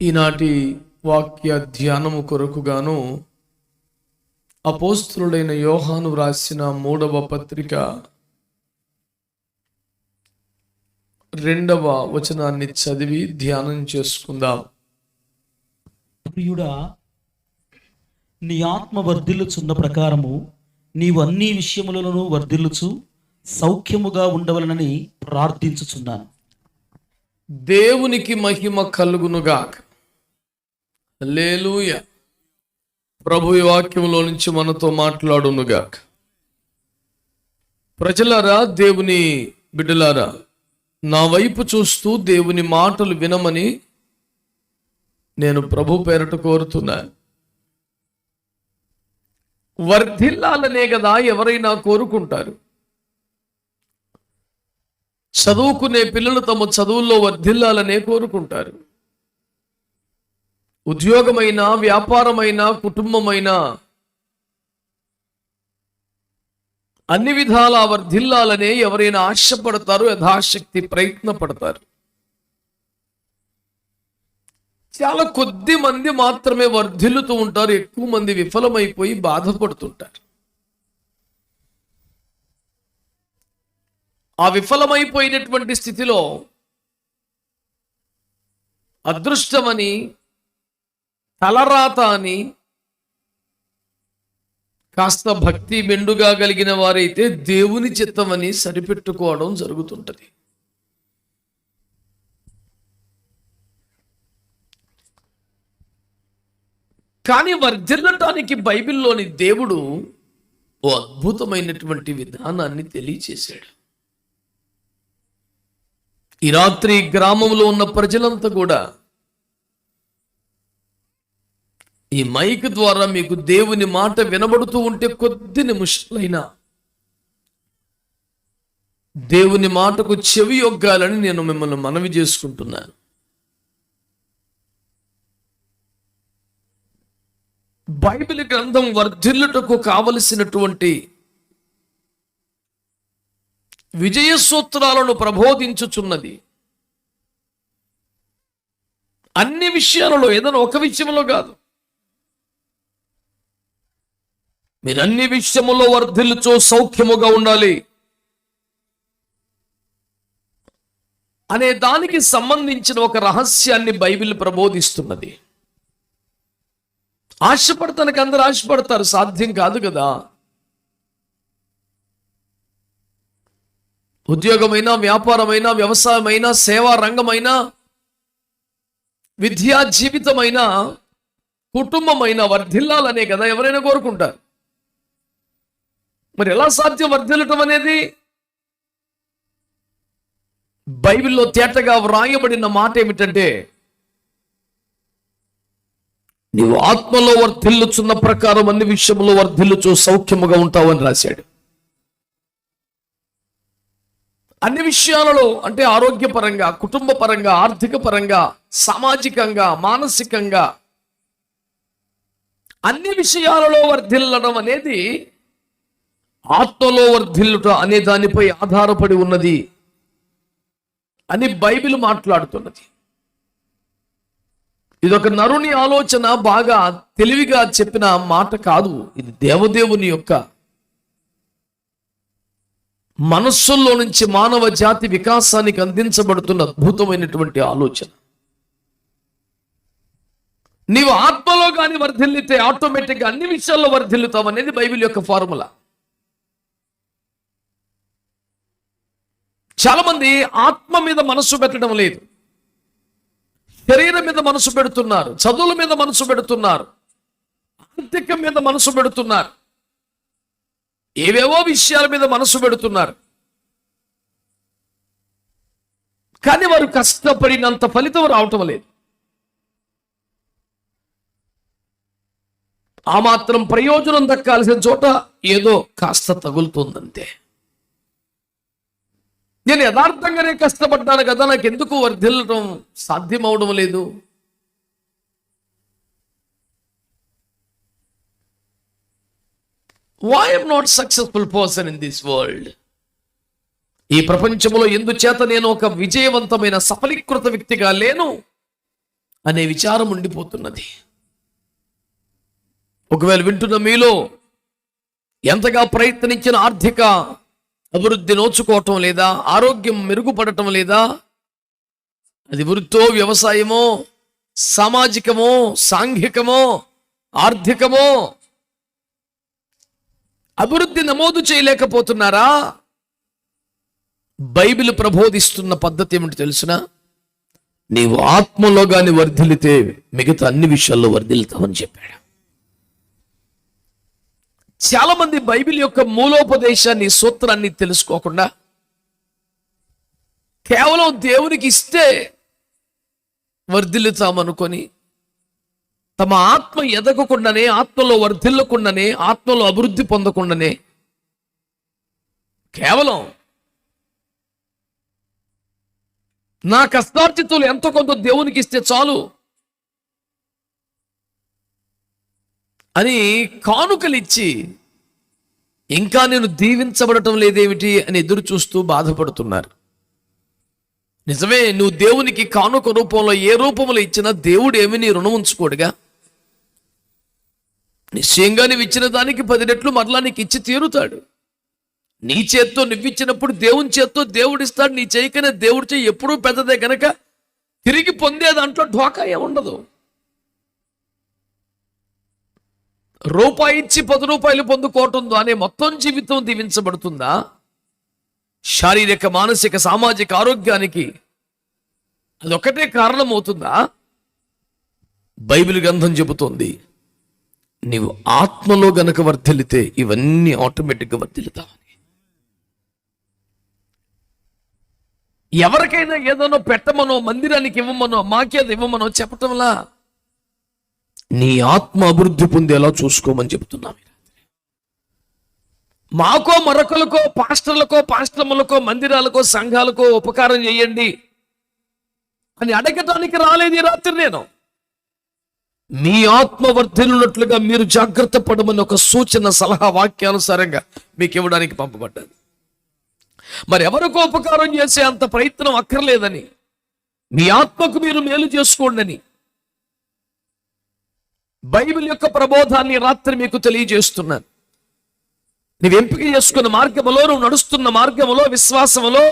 ఈనాటి వాక్య ధ్యానము కొరకుగాను అపోస్తులుడైన యోహాను వ్రాసిన 3వ పత్రిక 2వ వచనాన్ని చదివి ధ్యానం చేసుకుందాం. ప్రియుడా, నీ ఆత్మ వర్ధిల్లుచున్న ప్రకారము నీవు అన్ని విషయములను వర్ధిల్లుచు సౌఖ్యముగా ఉండవలనని ప్రార్థించుచున్నాను. దేవునికి మహిమ కలుగునుగాక. హల్లెలూయా. ప్రభు ఈ వాక్యంలో నుంచి మనతో మాట్లాడునుగాక. ప్రజలారా, దేవుని బిడ్డలారా, నా వైపు చూస్తూ దేవుని మాటలు వినమని నేను ప్రభు పేరట కోరుతున్నాను. వర్ధిల్లాలనే కదా ఎవరైనా కోరుకుంటారు. చదువుకునే పిల్లలు తమ చదువుల్లో వర్ధిల్లాలనే కోరుకుంటారు. ఉద్యోగమైనా, వ్యాపారమైనా, కుటుంబమైనా అన్ని విధాల వర్ధిల్లాలనే ఎవరైనా ఆశపడతారు, యథాశక్తి ప్రయత్నపడతారు. చాలా కొద్ది మంది మాత్రమే వర్ధిల్లుతూ ఉంటారు. ఎక్కువ మంది విఫలమైపోయి బాధపడుతుంటారు. ఆ విఫలమైపోయినటువంటి స్థితిలో అదృష్టమని, తలరాత అని, కాస్త భక్తి మెండుగా కలిగిన వారైతే దేవుని చిత్తమని సరిపెట్టుకోవడం జరుగుతుంటది. కానీ వర్ధిల్లటానికి బైబిల్లోని దేవుడు ఓ అద్భుతమైనటువంటి విధానాన్ని తెలియచేశాడు. ఈ రాత్రి గ్రామంలో ఉన్న ప్రజలంతా కూడా ఈ మైక్ ద్వారా మీకు దేవుని మాట వినబడుతూ ఉంటే కొద్ది నిమిషాలైనా దేవుని మాటకు చెవి యొగ్గాలని నేను మిమ్మల్ని మనవి చేసుకుంటున్నాను. బైబిల్ గ్రంథం వర్ధిల్లుటకు కావలసినటువంటి విజయ సూత్రాలను ప్రబోధించుచున్నది. అన్ని విషయాలలో, ఏదైనా ఒక విషయంలో కాదు. మీరు అన్ని విషయములో వర్ధిల్లుచో సౌఖ్యముగా ఉండాలి అనే దానికి సంబంధించిన ఒక రహస్యాన్ని బైబిల్ ప్రబోధిస్తున్నది. ఆశపడతానికి అందరూ ఆశపడతారు, సాధ్యం కాదు కదా. ఉద్యోగమైనా, వ్యాపారమైనా, వ్యవసాయమైనా, సేవా రంగమైనా, విద్యా జీవితమైనా, కుటుంబమైనా వర్ధిల్లాలనే కదా ఎవరైనా కోరుకుంటారు. మరి ఎలా సాధ్యం వర్ధిల్లటం అనేది? బైబిల్లో తేటగా వ్రాయబడిన మాట ఏమిటంటే, నీవు ఆత్మలో వర్ధిల్లుచున్న ప్రకారం అన్ని విషయంలో వర్ధిల్లుచు సౌఖ్యముగా ఉంటావని రాశాడు. అన్ని విషయాలలో అంటే ఆరోగ్యపరంగా, కుటుంబ పరంగా, ఆర్థిక పరంగా, సామాజికంగా, మానసికంగా అన్ని విషయాలలో వర్ధిల్లడం అనేది ఆత్మలో వర్ధిల్లుట అనే దానిపై ఆధారపడి ఉన్నది అని బైబిల్ మాట్లాడుతున్నది. ఇదొక నరుని ఆలోచన, బాగా తెలివిగా చెప్పిన మాట కాదు. ఇది దేవదేవుని యొక్క మనస్సుల్లో నుంచి మానవ జాతి వికాసానికి అందించబడుతున్న అద్భుతమైనటువంటి ఆలోచన. నీవు ఆత్మలో కానీ వర్ధిల్లితే ఆటోమేటిక్గా అన్ని విషయాల్లో వర్ధిల్లుతావు అనేది బైబిల్ యొక్క ఫార్ములా. చాలా మంది ఆత్మ మీద మనసు పెట్టడం లేదు, శరీరం మీద మనసు పెడుతున్నారు, చదువుల మీద మనసు పెడుతున్నారు, ఆర్థికం మీద మనసు పెడుతున్నారు, ఏవేవో విషయాల మీద మనసు పెడుతున్నారు. కానీ వారు కష్టపడినంత ఫలితం రావటం లేదు. ఆ మాత్రం ప్రయోజనం దక్కాల్సిన చోట ఏదో కాస్త తగులుతుందంతే. నేను యథార్థంగానే కష్టపడ్డాను కదా, నాకు ఎందుకు వర్ధిల్లటం సాధ్యం అవడం లేదు? Why am not successful person in this world? ఈ ప్రపంచంలో ఎందుచేత నేను ఒక విజయవంతమైన సఫలీకృత వ్యక్తిగా లేను అనే విచారం ఉండిపోతున్నది. ఒకవేళ వింటున్న మీలో ఎంతగా ప్రయత్నించిన ఆర్థిక అభివృద్ధి నోచుకోవటం లేదా, ఆరోగ్యం మెరుగుపడటం లేదా, అది వృత్తో, వ్యవసాయమో, సామాజికమో, సాంఘికమో, ఆర్థికమో, అభివృద్ధి నమోదు చేయలేకపోతున్నారా? బైబిల్ ప్రబోధిస్తున్న పద్ధతి ఏమిటి తెలుసునా? నీవు ఆత్మలో గాని వర్ధిల్లితే మిగతా అన్ని విషయాల్లో వర్ధిల్తావని చెప్పాడు. చాలా మంది బైబిల్ యొక్క మూలోపదేశాన్ని, సూత్రాన్ని తెలుసుకోకుండా కేవలం దేవునికి ఇస్తే వర్ధిల్లుతామనుకొని తమ ఆత్మ ఎదగకుండానే, ఆత్మలో వర్ధిల్లకుండానే, ఆత్మలో అభివృద్ధి పొందకుండానే కేవలం నా కష్టార్జితులు ఎంతో కొంత దేవునికి ఇస్తే చాలు అని కానుకలిచ్చి ఇంకా నేను దీవించబడటం లేదేమిటి అని ఎదురు చూస్తూ బాధపడుతున్నారు. నిజమే, నువ్వు దేవునికి కానుక రూపంలో ఏ రూపంలో ఇచ్చినా దేవుడు ఏమి నీ రుణం ఉంచుకోడుగా. నిశ్చయంగా నువ్వు ఇచ్చిన దానికి 10 రెట్లు మరలా నీకు ఇచ్చి తీరుతాడు. నీ చేత్తో నువ్విచ్చినప్పుడు దేవుని చేత్తో దేవుడు ఇస్తాడు. నీ చేయకనే దేవుడి చేయి ఎప్పుడూ పెద్దదే కనుక తిరిగి పొందే దాంట్లో ఢోకా ఏముండదు. రూపాయి ఇచ్చి 10 రూపాయలు పొందుకోవటం అనే మొత్తం జీవితం దీవించబడుతుందా? శారీరక, మానసిక, సామాజిక ఆరోగ్యానికి అదొక్కటే కారణమవుతుందా? బైబిల్ గ్రంథం చెబుతోంది, నీవు ఆత్మలో గనక వర్ధిల్లితే ఇవన్నీ ఆటోమేటిక్గా వర్ధిల్లుతావని. ఎవరికైనా ఏదైనా పెట్టమనో, మందిరానికి ఇవ్వమనో, మాకేది ఇవ్వమనో చెప్పటంలా నీ ఆత్మ అభివృద్ధి పొందేలా చూసుకోమని చెప్తున్నాం. మాకో, మరొకలకో, పాస్టర్లకో, పాస్టర్లకో, మందిరాలకో, సంఘాలకో ఉపకారం చేయండి అని అడగటానికి రాలేదు ఈ రాత్రి నేను. మీ ఆత్మ వర్ధిల్లునట్లుగా మీరు జాగ్రత్త పడమని ఒక సూచన, సలహా, వాక్యానుసారంగా మీకు ఇవ్వడానికి పంపబడ్డాను. మరి ఎవరికో ఉపకారం చేసే అంత ప్రయత్నం అక్కర్లేదని, మీ ఆత్మకు మీరు మేలు చేసుకోండి బైబిల్ యొక్క ప్రబోధాన్ని రాత్రి మీకు తెలియజేస్తున్నాను. నువ్వు ఎంపిక చేసుకున్న మార్గములో, నువ్వు నడుస్తున్న మార్గములో, విశ్వాసములో,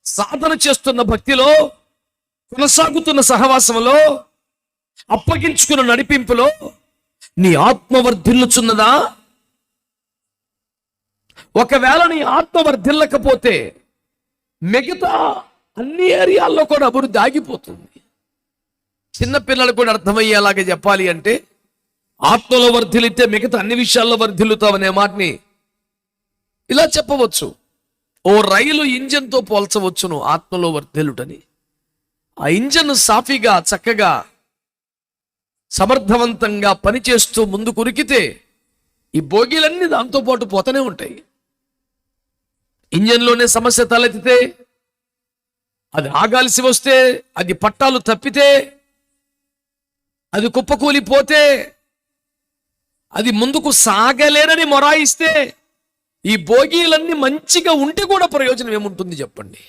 సాధన చేస్తున్న భక్తిలో, కొనసాగుతున్న సహవాసములో, అప్పగించుకున్న నడిపింపులో నీ ఆత్మ వర్ధిల్లుచున్నదా? ఒకవేళ నీ ఆత్మ వర్ధిల్లకపోతే మిగతా అన్ని ఏరియాల్లో కూడా అభివృద్ధి ఆగిపోతుంది. చిన్నపిల్లలకు కూడా అర్థమయ్యేలాగా చెప్పాలి అంటే, ఆత్మలో వర్ధిల్లితే మిగతా అన్ని విషయాల్లో వర్ధిల్లుతావనే మాటని ఇలా చెప్పవచ్చు. ఓ రైలు ఇంజన్తో పోల్చవచ్చును ఆత్మలో వర్ధిల్లుటని. ఆ ఇంజన్ సాఫీగా, చక్కగా, సమర్థవంతంగా పనిచేస్తూ ముందు కురికితే ఈ బోగీలన్నీ దాంతో పాటు పోతూనే ఉంటాయి. ఇంజన్లోనే సమస్య తలెత్తితే, అది ఆగాల్సి వస్తే, అది పట్టాలు తప్పితే, అది కుప్పకూలిపోతే, అది ముందుకు సాగలేనని మొరాయిస్తే, ఈ బోగీలన్నీ మంచిగా ఉంటే కూడా ప్రయోజనం ఏముంటుంది చెప్పండి?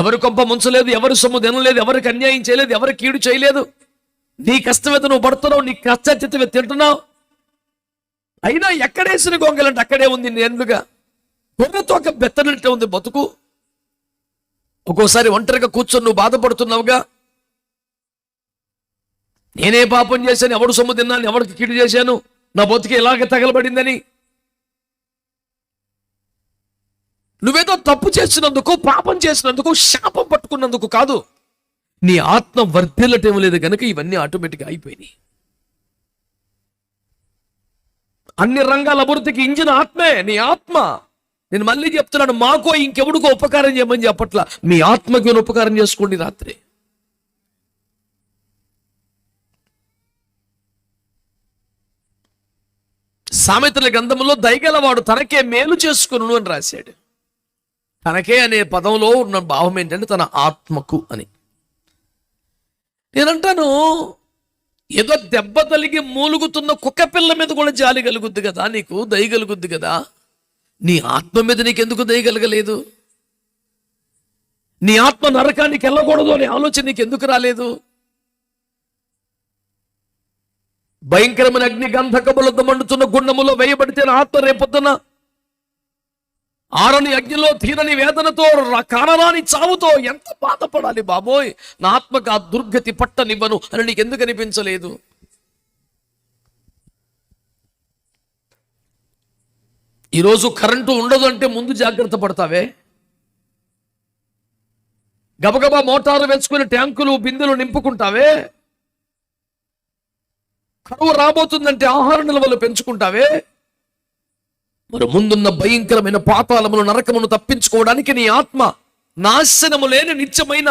ఎవరు కొంప ముంచలేదు, ఎవరు సొమ్ము తినలేదు, ఎవరికి అన్యాయం చేయలేదు, ఎవరు కీడు చేయలేదు. నీ కష్టమైతే నువ్వు పడుతున్నావు, నీ కష్టాచితమే తింటున్నావు. అయినా ఎక్కడేసిన గొంగలంటే అక్కడే ఉంది. నేనుగా గొర్రెతో ఒక బెత్తనంటే ఉంది బతుకు. ఒక్కోసారి ఒంటరిగా కూర్చొని నువ్వు బాధపడుతున్నావుగా, నేనే పాపం చేశాను, ఎవడు సొమ్ము తిన్నాను, ఎవరికి కీడు చేశాను, నా బతుకు ఇలాగ తగలబడిందని. నువ్వేదో తప్పు చేసినందుకు, పాపం చేసినందుకు, శాపం పట్టుకున్నందుకు కాదు. నీ ఆత్మ వర్ధిల్లటం లేదు కనుక ఇవన్నీ ఆటోమేటిక్గా అయిపోయినాయి. అన్ని రంగాల అభివృద్ధికి ఇంజిన్ ఆత్మే, నీ ఆత్మ. నేను మళ్ళీ చెప్తున్నాను, మాకో ఇంకెవడికో ఉపకారం చేయమని చెప్పట్లా, మీ ఆత్మకి ఉపకారం చేసుకోండి రాత్రి. సామెతల గ్రంథంలో దయగలవాడు తనకే మేలు చేసుకును అని రాశాడు. తనకే అనే పదంలో ఉన్న భావం ఏంటంటే తన ఆత్మకు అని. నేనంటాను, ఏదో దెబ్బ తలిగి మూలుగుతున్న కుక్క పిల్ల మీద కూడా జాలి కలుగుద్ది కదా, నీకు దయ కలుగుద్ది కదా. నీ ఆత్మ మీద నీకెందుకు దయ కలగలేదు? నీ ఆత్మ నరకానికి వెళ్ళకూడదు అనే ఆలోచన నీకు ఎందుకు రాలేదు? భయంకరమైన అగ్ని గంధకములతో మండుతున్న గుండములో వేయబడితే నా ఆత్మ రేపొద్దున ఆరని అగ్నిలో తీరని వేదనతో కానరాని చావుతో ఎంత బాధపడాలి బాబోయ్, నా ఆత్మకు ఆ దుర్గతి పట్టనివ్వను అని నీకు ఎందుకు అనిపించలేదు? ఈరోజు కరెంటు ఉండదు అంటే ముందు జాగ్రత్త పడతావే. గబగబా మోటారు వేసుకుని ట్యాంకులు బిందెలు నింపుకుంటావే. కరువు రాబోతుందంటే ఆహార నిల్వలు పెంచుకుంటావే. మరి ముందున్న భయంకరమైన పాతాళమును నరకమును తప్పించుకోవడానికి నీ ఆత్మ నాశనము లేని నిత్యమైన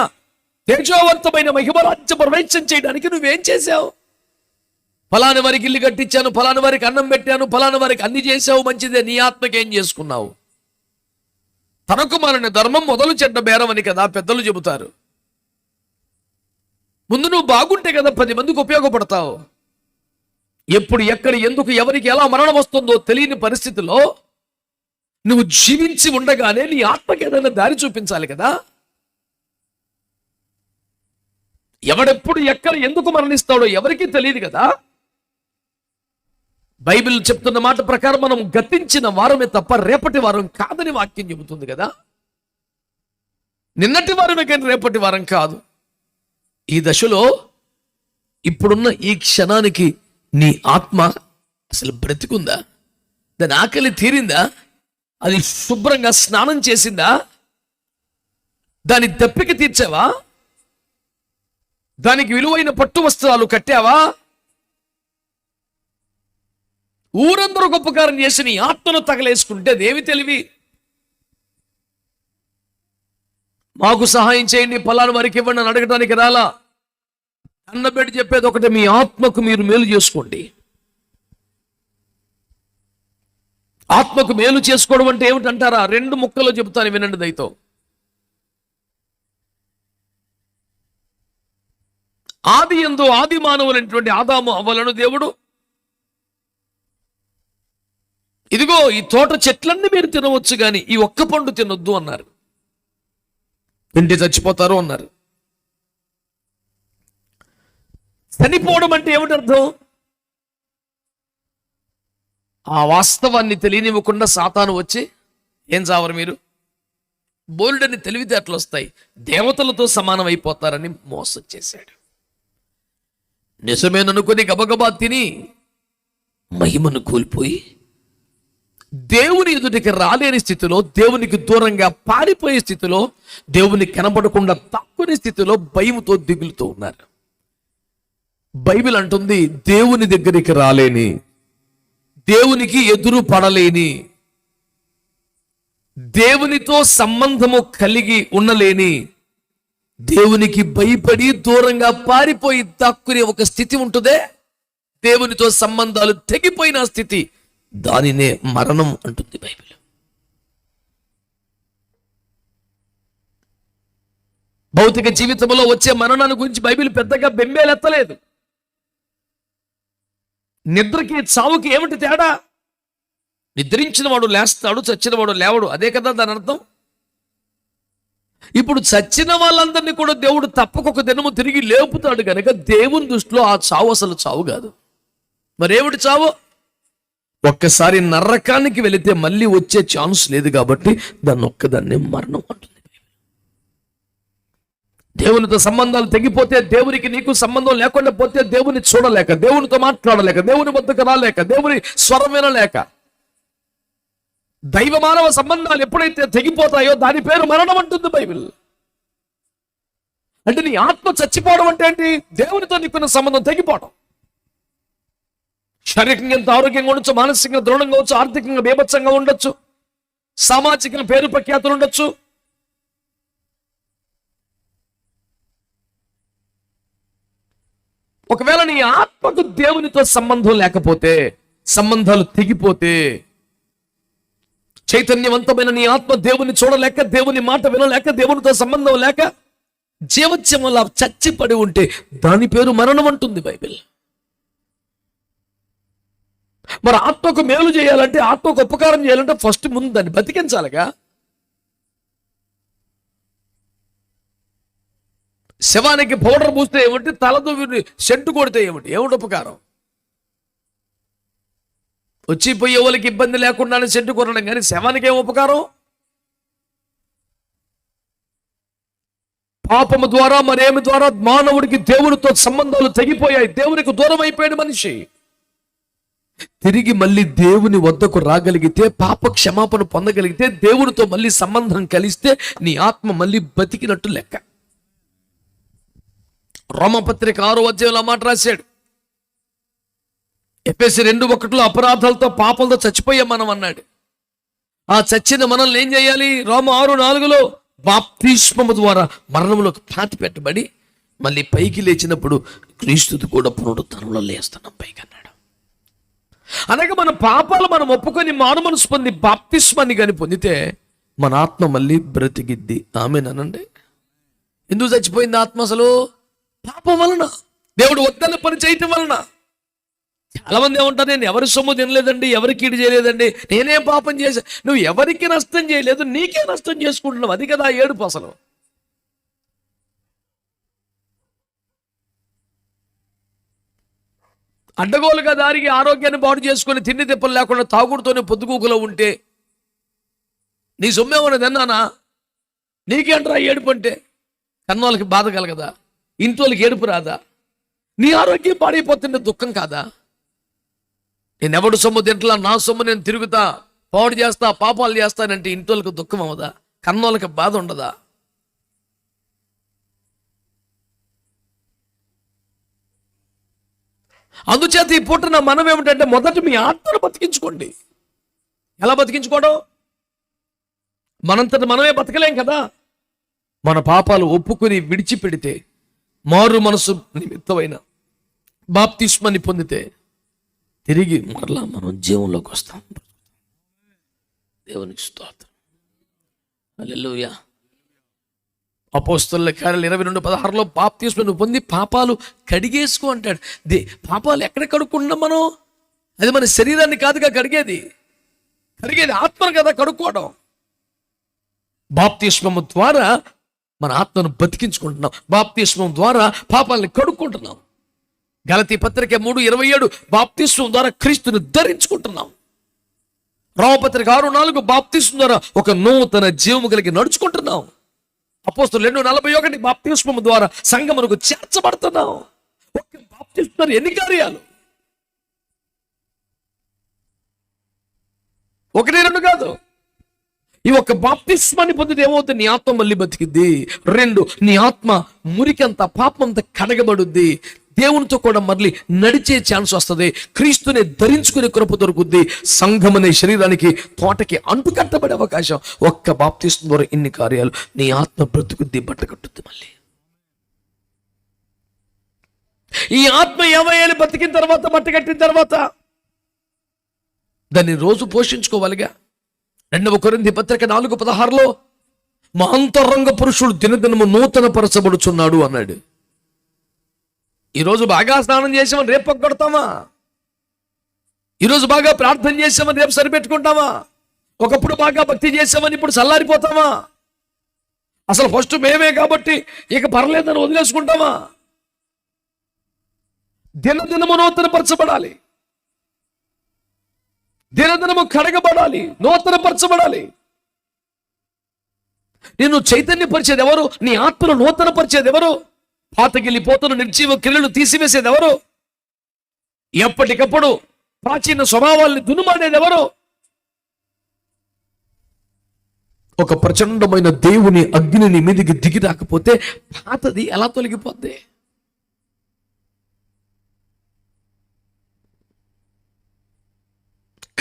తేజోవంతమైన మహిమరాజ్యం ప్రవేశం చేయడానికి నువ్వేం చేశావు? ఫలాని వారికి ఇల్లు కట్టించాను, ఫలాని వారికి అన్నం పెట్టాను, ఫలాని వారికి అన్ని చేసావు, మంచిదే. నీ ఆత్మకి ఏం చేసుకున్నావు? తనకు మారిన ధర్మం మొదలు చెడ్డ బేరం అని కదా పెద్దలు చెబుతారు. ముందు నువ్వు బాగుంటే కదా 10 మందికి ఉపయోగపడతావు. ఎప్పుడు ఎక్కడ ఎందుకు ఎవరికి ఎలా మరణం వస్తుందో తెలియని పరిస్థితిలో నువ్వు జీవించి ఉండగానే నీ ఆత్మకి ఏదైనా దారి చూపించాలి కదా. ఎవడెప్పుడు ఎక్కడ ఎందుకు మరణిస్తాడో ఎవరికీ తెలియదు కదా. బైబిల్ చెప్తున్న మాట ప్రకారం మనం గతించిన వారమే తప్ప రేపటి వారం కాదని వాక్యం చెబుతుంది కదా. నిన్నటి వారమే కానీ రేపటి వారం కాదు. ఈ దశలో ఇప్పుడున్న ఈ క్షణానికి నీ ఆత్మ అసలు బ్రతికుందా? దాని ఆకలి తీరిందా? అది శుభ్రంగా స్నానం చేసిందా? దాని దప్పిక తీర్చావా? దానికి విలువైన పట్టు వస్త్రాలు కట్టావా? ఊరందరూ ఉపకారం చేసి నీ ఆత్మను తగలేసుకుంటే దేవి తెలివి. మాకు సహాయం చేయండి, ఫలానా వారికి ఇవ్వండి అని అడగడానికి రాలా. అన్నబెట్టి చెప్పేది ఒకటే, మీ ఆత్మకు మీరు మేలు చేసుకోండి. ఆత్మకు మేలు చేసుకోవడం అంటే ఏమిటంటారా? 2 ముక్కలో చెబుతాను, వినండి దయతో. ఆది యందు ఆది మానవులైనటువంటి ఆదాము అవ్వలను దేవుడు, ఇదిగో ఈ తోట చెట్లన్నీ మీరు తినవచ్చు కానీ ఈ ఒక్క పండు తినొద్దు అన్నారు. తింటే చచ్చిపోతారు అన్నారు. చనిపోవడం అంటే ఏమిటర్థం? ఆ వాస్తవాన్ని తెలియనివ్వకుండా సాతాను వచ్చి, ఏం చావరు మీరు, బోల్డని తెలివితేటలు వస్తాయి, దేవతలతో సమానం అయిపోతారని మోసం చేశాడు. నిజమేననుకుని గబగబా తిని మహిమను కోల్పోయి దేవుని ఎదుటికి రాలేని స్థితిలో, దేవునికి దూరంగా పారిపోయే స్థితిలో, దేవుని కనబడకుండా తక్కువ స్థితిలో భయముతో దిగులుతూ ఉన్నారు. బైబిల్ అంటుంది, దేవుని దగ్గరికి రాలేని, దేవునికి ఎదురు పడలేని, దేవునితో సంబంధము కలిగి ఉండలేని, దేవునికి భయపడి దూరంగా పారిపోయి దాక్కునే ఒక స్థితి ఉంటుందే, దేవునితో సంబంధాలు తెగిపోయిన స్థితి, దానినే మరణం అంటుంది బైబిల్. భౌతిక జీవితంలో వచ్చే మరణాన్ని గురించి బైబిల్ పెద్దగా బెంబేలెత్తలేదు. నిద్రకి చావుకి ఏమిటి తేడా? నిద్రించిన వాడు లేస్తాడు, చచ్చిన వాడు లేవడు, అదే కదా దాని అర్థం. ఇప్పుడు చచ్చిన వాళ్ళందరినీ కూడా దేవుడు తప్పకొక దినము తిరిగి లేపుతాడు కనుక దేవుని దృష్టిలో ఆ చావు అసలు చావు కాదు. మరేమిటి చావు? ఒక్కసారి నరకానికి వెళితే మళ్ళీ వచ్చే ఛాన్స్ లేదు కాబట్టి దాన్ని ఒక్కదాన్ని మరణం అంటుంది. దేవునితో సంబంధాలు తెగిపోతే, దేవునికి నీకు సంబంధం లేకుండా పోతే, దేవుని చూడలేక, దేవునితో మాట్లాడలేక, దేవుని వద్దకు రాలేక, దేవుని స్వరం వినలేక, దైవ మానవ సంబంధాలు ఎప్పుడైతే తెగిపోతాయో దాని పేరు మరణం అంటుంది బైబిల్. అంటే నీ ఆత్మ చచ్చిపోవడం అంటే ఏంటి? దేవునితో నీకున్న సంబంధం తెగిపోవడం. శారీరకంగా ఎంత ఆరోగ్యంగా ఉండొచ్చు, మానసికంగా దృఢంగా ఉండొచ్చు, ఆర్థికంగా బీభత్సంగా ఉండొచ్చు, సామాజికంగా పేరు ప్రఖ్యాతులు ఉండొచ్చు. ఒకవేళ నీ ఆత్మకు దేవునితో సంబంధం లేకపోతే, సంబంధాలు తెగిపోతే, చైతన్యవంతమైన నీ ఆత్మ దేవుని చూడలేక, దేవుని మాట వినలేక, దేవునితో సంబంధం లేక జీవత్యములా చచ్చిపడి ఉంటే దాని పేరు మరణం అంటుంది బైబిల్. మరి ఆత్మకు మేలు చేయాలంటే, ఆత్మకు ఉపకారం చేయాలంటే ఫస్ట్ ముందు దాన్ని బతికించాలిగా. శవానికి పౌడర్ పూస్తే ఏమిటి, తలదువ్వి సెంటు కొడితే ఏమిటి ఉపకారం? వచ్చిపోయే వాళ్ళకి ఇబ్బంది లేకుండానే సెంటు కొనడం, కానీ శవానికి ఏం ఉపకారం? పాపము ద్వారా మరేమి ద్వారా మానవుడికి దేవుడితో సంబంధాలు తెగిపోయాయి. దేవునికి దూరం అయిపోయాడు మనిషి. తిరిగి మళ్ళీ దేవుని వద్దకు రాగలిగితే, పాప క్షమాపణ పొందగలిగితే, దేవుడితో మళ్ళీ సంబంధం కలిస్తే నీ ఆత్మ మళ్ళీ బతికినట్టు లెక్క. రోమపత్రిక 6వ అధ్యాయంలో మాట రాశాడు. ఎఫెసీ 2:1 అపరాధాలతో పాపంతో చచ్చిపోయాం మనం అన్నాడు. ఆ చచ్చిన మనల్ని ఏం చేయాలి? రోమ 6:4 బాప్తిస్మము ద్వారా మరణంలోకి పాతి పెట్టబడి మళ్ళీ పైకి లేచినప్పుడు క్రీస్తుతో కూడా పునరుద్ధరణలో లేస్తున్నాం పైకి అన్నాడు. అనగా మన పాపాలు మనం ఒప్పుకొని మారుమనసు పొంది బాప్తిస్మాన్ని కానీ పొందితే మన ఆత్మ మళ్ళీ బ్రతికిద్ది. ఆమేనండి. ఎందుకు చచ్చిపోయింది ఆత్మ? అసలు పాపం వలన, దేవుడు వద్దన్న పని చేయటం వలన. చాలా మంది ఏమంటారు, నేను ఎవరి సొమ్ము తినలేదండి, ఎవరికి కీడు చేయలేదండి, నేనేం పాపం చేశా. నువ్వు ఎవరికి నష్టం చేయలేదు, నీకే నష్టం చేసుకుంటున్నావు. అది కదా ఏడుపు అసలు. అడ్డగోలుగా దారికి ఆరోగ్యాన్ని పాడు చేసుకుని తిండి తిప్పలు లేకుండా తాగుడుతోనే పొద్దుగూకులో ఉంటే నీ సొమ్మేమన్నా తిన్నానా? నీకేంట్రా ఏడుపు అంటే? కన్నోళ్ళకి బాధ కలగదా? ఇంట్లోకి ఏడుపు రాదా? నీ ఆరోగ్యం పాడైపోతుంటే దుఃఖం కాదా? నేను ఎవడు సొమ్ము తింటలా, నా సొమ్ము నేను తిరుగుతా, పాడు చేస్తా, పాపాలు చేస్తానంటే ఇంట్లోకి దుఃఖం అవదా? కన్నోళ్ళకి బాధ ఉండదా? అందుచేత ఈ పూటన మనం ఏమిటంటే, మొదట మీ ఆత్మను బతికించుకోండి. ఎలా బతికించుకోవడం? మనంతట మనమే బతకలేం కదా. మన పాపాలు ఒప్పుకొని విడిచిపెడితే, మారు మనసు నిమిత్తమైన బాప్తిస్మాన్ని పొందితే తిరిగి మరలా మనం జీవంలోకి వస్తాం. దేవునికి స్తోత్రం. హల్లెలూయా. అపోస్తలుల కార్యాలు 22:16 బాప్తిస్మాన్ని పొంది పాపాలు కడిగేసుకో అంటాడు. పాపాలు ఎక్కడ కడుక్కుంటున్నాం మనం? అది మన శరీరాన్ని కాదుగా కడిగేది ఆత్మను కదా కడుక్కోవడం. బాప్తిస్మము ద్వారా మన ఆత్మను బతికించుకుంటున్నాం. బాప్తిస్మం ద్వారా పాపాలని కడుక్కుంటున్నాం. గలతీ పత్రిక 3:27 బాప్తిస్మం ద్వారా క్రీస్తుని ధరించుకుంటున్నాం. రోమపత్రిక 6:4 బాప్తిస్మం ద్వారా ఒక నూతన జీవము కలిగి నడుచుకుంటున్నాం. అపోస్తలులు 2:41 బాప్తిస్మం ద్వారా సంఘమునకు చేర్చబడుతున్నాం. ఒక బాప్తిస్మం ఎన్ని కార్యాలు? 1-2 కాదు. ఈ ఒక్క బాప్తిస్మాన్ని పొందితే ఏమవుతుంది? నీ ఆత్మ మళ్ళీ బతికిద్ది. 2, నీ ఆత్మ మురికంత పాపంత కడగబడుద్ది. దేవునితో కూడా మళ్ళీ నడిచే ఛాన్స్ వస్తుంది. క్రీస్తుని ధరించుకునే కృప దొరుకుద్ది. సంఘం అనే శరీరానికి, తోటకి అంటుకట్టబడే అవకాశం. ఒక్క బాప్తిస్మం ద్వారా ఇన్ని కార్యాలు. నీ ఆత్మ బ్రతుకుద్ది, బట్ట కట్టుద్ది. మళ్ళీ ఈ ఆత్మ 50 ఏళ్ళు బతికిన తర్వాత, బట్ట కట్టిన తర్వాత దాన్ని రోజు పోషించుకోవాలిగా. 2వ కొరింథీ పత్రిక 4:16 మా అంతరంగ పురుషుడు దినదినము నూతన పరచబడుచున్నాడు అన్నాడు. ఈరోజు బాగా స్నానం చేసామని రేపు పక్కడతామా? ఈరోజు బాగా ప్రార్థన చేసామని రేపు సరిపెట్టుకుంటామా? ఒకప్పుడు బాగా భక్తి చేసామని ఇప్పుడు చల్లారిపోతామా? అసలు ఫస్ట్ మేమే కాబట్టి ఇక పర్లేదని వదిలేసుకుంటామా? దినదినము నూతన పరచబడాలి, దినదినము కడగబడాలి, నూతన పరచబడాలి. నిన్ను చైతన్యపరిచేది ఎవరు? నీ ఆత్మను నూతన పరిచేది ఎవరు? పాతగిలిపోతున్న నిర్జీవ క్రియలను తీసివేసేది ఎవరు? ఎప్పటికప్పుడు ప్రాచీన స్వభావాల్ని దునుమానేది ఎవరు? ఒక ప్రచండమైన దేవుని అగ్ని నీ మీదికి దిగి రాకపోతే పాతది ఎలా తొలగిపోద్ది?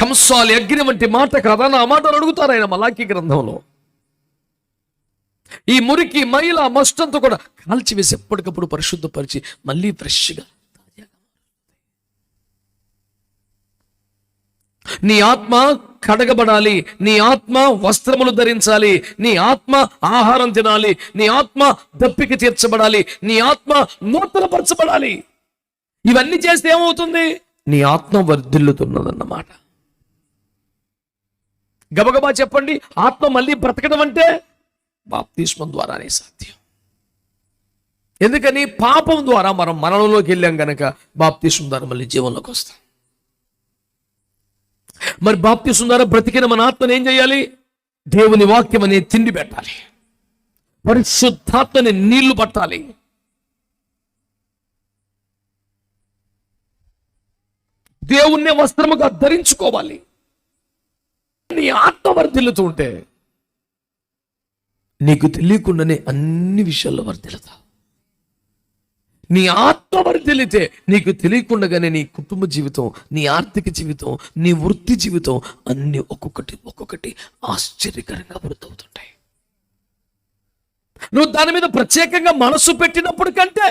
కంసాలి అగ్ని వంటి మాట కదా నా మాటలు అడుగుతారు ఆయన మలాకీ గ్రంథంలో. ఈ మురికి మైల మస్టంతో కూడా కాల్చివేసి ఎప్పటికప్పుడు పరిశుద్ధపరిచి మళ్ళీ ఫ్రెష్గా. నీ ఆత్మ కడగబడాలి, నీ ఆత్మ వస్త్రములు ధరించాలి, నీ ఆత్మ ఆహారం తినాలి, నీ ఆత్మ దప్పిక తీర్చబడాలి, నీ ఆత్మ నూతనపరచబడాలి. ఇవన్నీ చేస్తే ఏమవుతుంది? నీ ఆత్మ వర్ధిల్లుతున్నదన్నమాట. గబగబా చెప్పండి. ఆత్మ మళ్ళీ బ్రతకడం అంటే బాప్తిస్మం ద్వారానే సాధ్యం. ఎందుకని? పాపం ద్వారా మనం మరణంలోకి వెళ్ళాం గనక బాప్తిస్మం ద్వారా మళ్ళీ జీవంలోకి వస్తాం. మరి బాప్తిస్మం ద్వారా బ్రతికిన మన ఆత్మను ఏం చేయాలి? దేవుని వాక్యం అనే తిండి పెట్టాలి, పరిశుద్ధాత్మని నీళ్లు పట్టాలి. దేవుణ్ణి వస్త్రముగా ధరించుకోవాలి. నీ ఆత్మ వర్ధిల్లుతూ ఉంటే నీకు తెలియకుండానే అన్ని విషయాల్లో వర్ధిల్లుతావు. నీ ఆత్మ వర్ధిల్లితే నీకు తెలియకుండానే నీ కుటుంబ జీవితం, నీ ఆర్థిక జీవితం, నీ వృత్తి జీవితం అన్ని ఒక్కొక్కటి ఆశ్చర్యకరంగా వృద్ధవుతుంటాయి. నువ్వు దాని మీద ప్రత్యేకంగా మనసు పెట్టినప్పుడు కంటే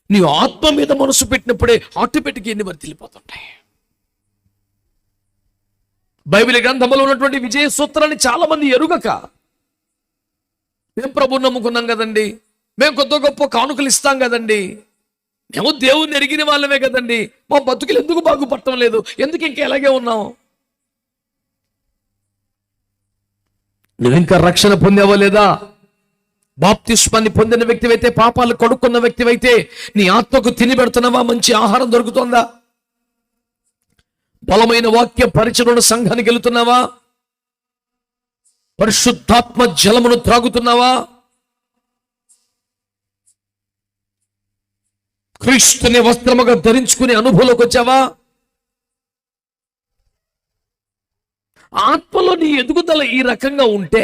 నీ ఆత్మ మీద మనసు పెట్టినప్పుడే ఆటోమేటిక్ ఎన్ని వర్ధిల్లిపోతుంటాయి. బైబిల్ గ్రంథంలో ఉన్నటువంటి విజయ సూత్రాన్ని చాలా మంది ఎరుగక, మేము ప్రభువుని నమ్ముకున్నాం కదండి, మేము కొద్ది గొప్ప కానుకలు ఇస్తాం కదండి, మేము దేవుణ్ణి ఎరిగిన వాళ్ళమే కదండి, మా బతుకులు ఎందుకు బాగుపడటం లేదు, ఎందుకు ఇంకా ఎలాగే ఉన్నాం? నువ్వు ఇంకా రక్షణ పొందావో లేదా? బాప్తిస్మాన్ని పొందిన వ్యక్తివైతే, పాపాలు కడుక్కున్న వ్యక్తివైతే నీ ఆత్మకు తిని పెడుతున్నావా? మంచి ఆహారం దొరుకుతుందా? బలమైన వాక్య పరిచరణ సంఘానికి వెళుతున్నావా? పరిశుద్ధాత్మ జలమును త్రాగుతున్నావా? క్రీస్తుని వస్త్రముగా ధరించుకునే అనుభవంలోకి వచ్చావా? ఆత్మలో నీ ఎదుగుదల ఈ రకంగా ఉంటే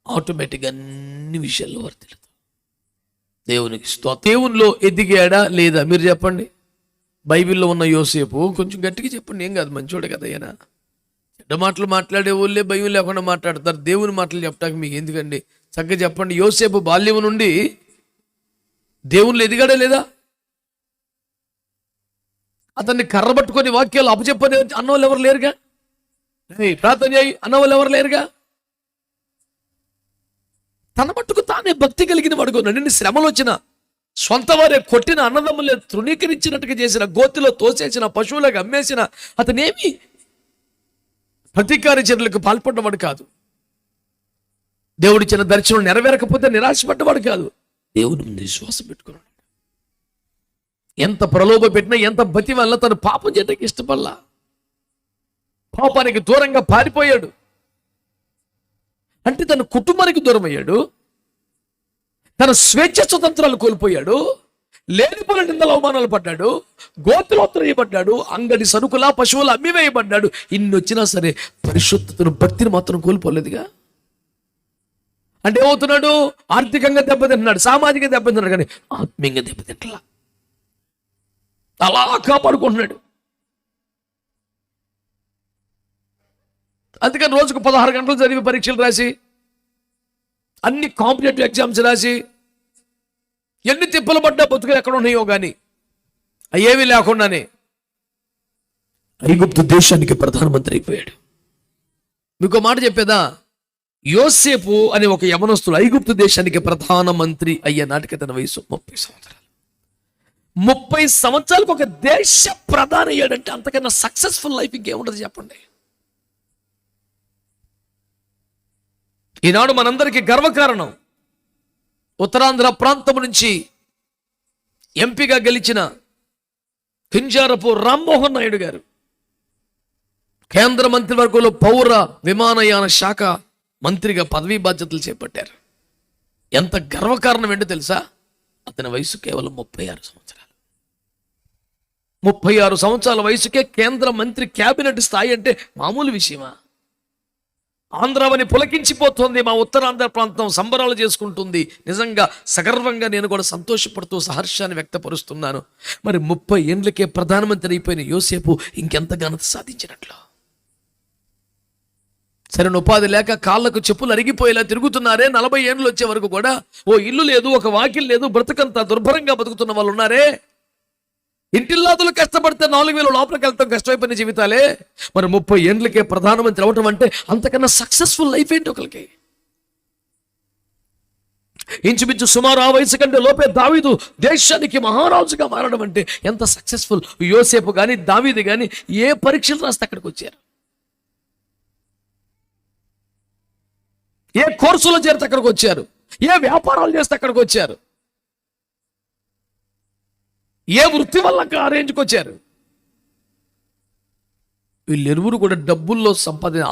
ఆటోమేటిక్గా అన్ని విషయాల్లో వర్తిల్లుతావు. దేవునికి దేవునిలో ఎదిగాడా లేదా మీరు చెప్పండి. బైబిల్లో ఉన్న యోసేపు, కొంచెం గట్టిగా చెప్పండి, ఏం కాదు, మంచోడే కదా ఆయన. చెడ్డ మాటలు మాట్లాడే వాళ్ళే భయం లేకుండా మాట్లాడతారు, దేవుని మాటలు చెప్పడానికి మీకు ఎందుకండి? చక్కగా చెప్పండి. యోసేపు బాల్యం నుండి దేవుళ్ళు ఎదిగాడా లేదా? అతన్ని కర్రబట్టుకొని వాక్యాలు అప్పచెప్పని అన్నవాళ్ళు ఎవరు లేరుగా? ప్రార్థన చేయి అన్నవాళ్ళు ఎవరు లేరుగా? తన మట్టుకు తానే భక్తి కలిగిన వాడుకున్నా. నిన్ను శ్రమలు వచ్చిన, సొంత వారే కొట్టిన, అన్నదమ్ములే తృణీకరించినట్టుగా చేసిన, గోతిలో తోసేసిన, పశువులకు అమ్మేసిన అతనేమి ప్రతీకార చర్యలకు పాల్పడ్డవాడు కాదు. దేవుడిచ్చిన దర్శనం నెరవేరకపోతే నిరాశపడ్డవాడు కాదు. దేవుని ముందు విశ్వాసం పెట్టుకున్నాడు. ఎంత ప్రలోభ పెట్టినా, ఎంత బతి వల్ల తను పాపం చేయడానికి ఇష్టపడలా. పాపానికి దూరంగా పారిపోయాడు. అంటే తన కుటుంబానికి దూరం అయ్యాడు, తన స్వేచ్ఛ స్వతంత్రాలు కోల్పోయాడు, లేనిపోయిన నిందల అవమానాలు పడ్డాడు, గోత్రోత్తరయ్యబడ్డాడు, అంగడి సరుకులా పశువులు అమ్మివేయబడ్డాడు. ఇన్ని వచ్చినా సరే పరిశుద్ధతను, భక్తిని మాత్రం కోల్పోలేదుగా. అంటే ఏమవుతున్నాడు? ఆర్థికంగా దెబ్బతింటున్నాడు, సామాజికంగా దెబ్బతింటున్నాడు, కానీ ఆత్మీయంగా దెబ్బతింటలా. అలా కాపాడుకుంటున్నాడు. అందుకని రోజుకు 16 గంటలు చదివి పరీక్షలు రాసి, అన్ని కాంపిటేటివ్ ఎగ్జామ్స్ రాసి, ఎన్ని తిప్పలు పడ్డా బతుకులు ఎక్కడ ఉన్నాయో కానీ అయ్యేవి లేకుండానే ఐగుప్తు దేశానికి ప్రధానమంత్రి అయిపోయాడు. మీకు మాట చెప్పేదా? యోసేపు అనే ఒక యవనస్తుడు ఐగుప్తు దేశానికి ప్రధానమంత్రి అయ్యే నాటికి తన వయసు 30 సంవత్సరాలు. 30 సంవత్సరాలకు ఒక దేశ ప్రధాని అయ్యాడంటే అంతకన్నా సక్సెస్ఫుల్ లైఫ్ ఇంకేముండదు చెప్పండి. ఈనాడు మనందరికీ గర్వకారణం, ఉత్తరాంధ్ర ప్రాంతం నుంచి ఎంపీగా గెలిచిన కింజారపు రామ్మోహన్ నాయుడు గారు కేంద్ర మంత్రివర్గంలో పౌర విమానయాన శాఖ మంత్రిగా పదవీ బాధ్యతలు చేపట్టారు. ఎంత గర్వకారణం ఏంటో తెలుసా? అతని వయసు కేవలం 36 సంవత్సరాలు. 36 సంవత్సరాల వయసుకే కేంద్ర మంత్రి, క్యాబినెట్ స్థాయి అంటే మామూలు విషయమా? ఆంధ్రావని పులకించిపోతుంది, మా ఉత్తరాంధ్ర ప్రాంతం సంబరాలు చేసుకుంటుంది. నిజంగా సగర్వంగా నేను కూడా సంతోషపడుతూ సహర్షాన్ని వ్యక్తపరుస్తున్నాను. మరి 30 ఏండ్లకే ప్రధానమంత్రి అయిపోయిన యోసేపు ఇంకెంత ఘనత సాధించినట్లు. సరైన ఉపాధి లేక కాళ్ళకు చెప్పులు అరిగిపోయేలా తిరుగుతున్నారే. 40 ఏండ్లు వచ్చే వరకు కూడా ఓ ఇల్లు లేదు, ఒక వాకిల్ లేదు, బ్రతుకంతా దుర్భరంగా బతుకుతున్న వాళ్ళు ఉన్నారే. ఇంటిల్లాదులు కష్టపడితే 4,000 లోపలికి వెళ్తాం, కష్టమైపోయిన జీవితాలే. మరి 30 ఏండ్లకే ప్రధానమంత్రి అవటం అంటే అంతకన్నా సక్సెస్ఫుల్ లైఫ్ ఏంటి ఒకరికి? ఇంచుమించు సుమారు ఆ వయసు కంటే లోపే దావీదు దేశానికి మహారాజుగా మారడం అంటే ఎంత సక్సెస్ఫుల్. యోసేపు కానీ దావీదు కానీ ఏ పరీక్షలు రాస్తే అక్కడికి వచ్చారు, ఏ కోర్సులో చేరితే అక్కడికి వచ్చారు, ఏ వ్యాపారాలు చేస్తే అక్కడికి వచ్చారు, ఏ వృత్తి వల్ల ఆ రేంజ్కి వచ్చారు. వీళ్ళెరువురు కూడా డబ్బుల్లో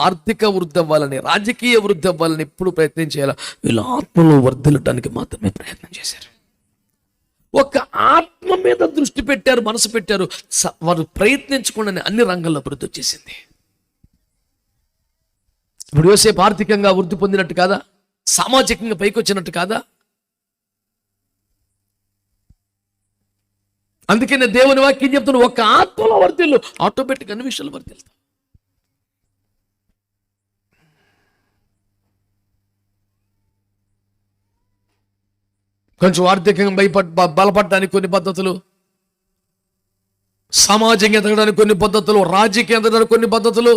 ఆర్థిక వృద్ధి అవ్వాలని, రాజకీయ వృద్ధి అవ్వాలని ఎప్పుడు ప్రయత్నం చేయాలి. వీళ్ళు ఆత్మలో వర్ధిల్లటానికి మాత్రమే ప్రయత్నం చేశారు. ఒక ఆత్మ మీద దృష్టి పెట్టారు, మనసు పెట్టారు. వారు ప్రయత్నించకుండా అన్ని రంగాల్లో అభివృద్ధి వచ్చేసింది. ఇప్పుడు యోసేపు ఆర్థికంగా వృద్ధి పొందినట్టు కాదా? సామాజికంగా పైకి వచ్చినట్టు కాదా? అందుకే నేను దేవుని వాక్యం చెప్తున్నా, ఒక ఆత్మలో వర్ధిల్లు, ఆటోమేటిక్ అన్ని విషయాలు వర్ధిల్తాం. కొంచెం ఆర్థికంగా బలపడడానికి కొన్ని పద్ధతులు, సామాజికంగా ఎదగడానికి కొన్ని పద్ధతులు, రాజకీయ ఎదగడానికి కొన్ని పద్ధతులు.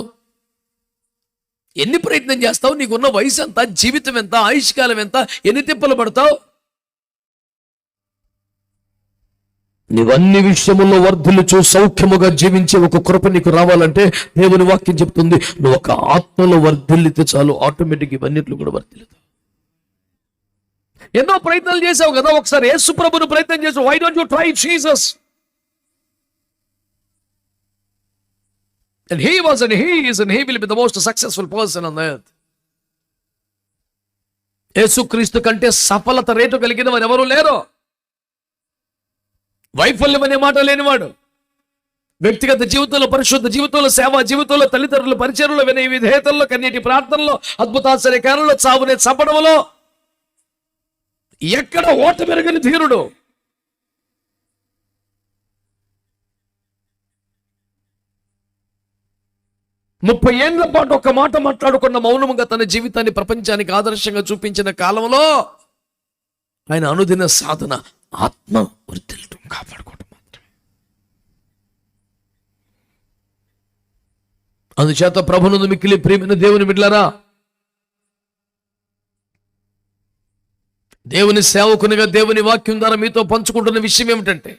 ఎన్ని ప్రయత్నం చేస్తావు? నీకున్న వయసు ఎంత, జీవితం ఎంత, ఆయుష్కాలం ఎంత, ఎన్ని తిప్పలు పడతావు? నీవన్ని విషయముల్లో వర్ధిల్లుచు సౌఖ్యముగా జీవించే ఒక కృప నీకు రావాలంటే దేవుని వాక్యం చెప్తుంది, నువ్వు ఒక ఆత్మలో వర్ధిల్లితే చాలు, ఆటోమేటిక్ ఇవన్నిట్లు కూడా వర్ధిల్లుతావు. ఎన్నో ప్రయత్నాలు చేసావు కదా, ఒకసారి యేసు ప్రభువును ప్రయత్నం చేసావు. Why don't you try Jesus? And he was and he is and he will be the most successful person on earth. యేసుక్రీస్తు కంటే సఫలత రేటు కలిగిన వారు ఎవరు లేరు. వైఫల్యం అనే మాట లేనివాడు. వ్యక్తిగత జీవితంలో, పరిశుద్ధ జీవితంలో, సేవా జీవితంలో, తల్లిదండ్రుల పరిచయంలో, వినయ విధేయతల్లో, కన్నీటి ప్రార్థనలో, అద్భుతాశ్చర్య కార్యంలో, చావునే చంపడంలో ఎక్కడ ఓటమెరగని ధీరుడు. ముప్పై ఏళ్ల పాటు ఒక మాట మాట్లాడుకున్న మౌనముగా తన జీవితాన్ని ప్రపంచానికి ఆదర్శంగా చూపించిన కాలంలో ఆయన అనుదిన సాధన ఆత్మ వర్ధిల్లటం, కాపాడుకోవటం మాత్రమే. అందుచేత ప్రభునందు మిక్కిలి ప్రియమైన దేవుని బిడ్డలారా, దేవుని సేవకునిగా దేవుని వాక్యం ద్వారా మీతో పంచుకుంటున్న విషయం ఏమిటంటే,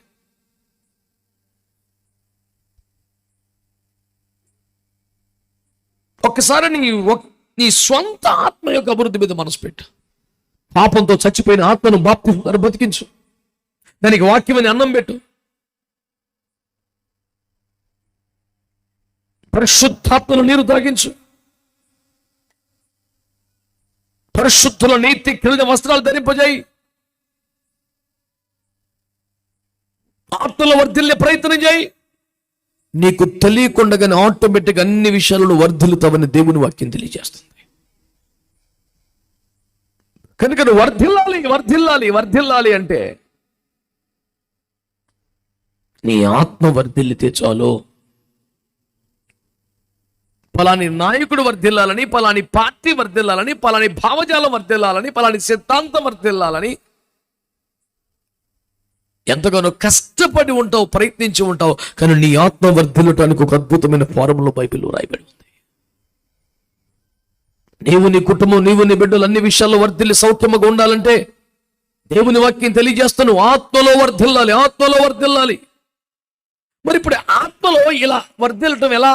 ఒక్కసారి నీ స్వంత ఆత్మ యొక్క అభివృద్ధి మీద మనసు పెట్టు. పాపంతో చచ్చిపోయిన ఆత్మను బాప్తిస్మం ద్వారా బతికించు. దానికి వాక్యమని అన్నం పెట్టు. పరిశుద్ధాత్మను నీరు తాగించు. పరిశుద్ధుల నీతి క్రింద వస్త్రాలు ధరింపజేయి. ఆత్మలో వర్ధిల్లే ప్రయత్నం చేయి. నీకు తెలియకుండానే ఆటోమేటిక్ అన్ని విషయాలను వర్ధిల్లుతావని దేవుని వాక్యం తెలియజేస్తుంది. కనుక నువ్వు వర్ధిల్లాలి, వర్ధిల్లాలి, వర్ధిల్లాలి అంటే నీ ఆత్మ వర్ధిల్లితే చాలు. పలాని నాయకుడు వర్ధిల్లాలని, పలాని పార్టీ వర్ధిల్లాలని, పలాని భావజాలం వర్ధిల్లాలని, పలాని సిద్ధాంతం వర్ధిల్లాలని ఎంతగానో కష్టపడి ఉంటావు, ప్రయత్నించి ఉంటావు. కానీ నీ ఆత్మ వర్ధిల్లటానికి ఒక అద్భుతమైన ఫార్ములా బైబిల్లో రాయబడి ఉంది. నీవు, నీ కుటుంబం, నీవు, నీ బిడ్డలు అన్ని విషయాల్లో వర్ధిల్లి సౌఖ్యముగా ఉండాలంటే దేవుని వాక్యం తెలియజేస్తాను, ఆత్మలో వర్ధిల్లాలి, ఆత్మలో వర్ధిల్లాలి. మరి ఇప్పుడు ఆత్మలో ఇలా వర్ధిల్లటం ఎలా?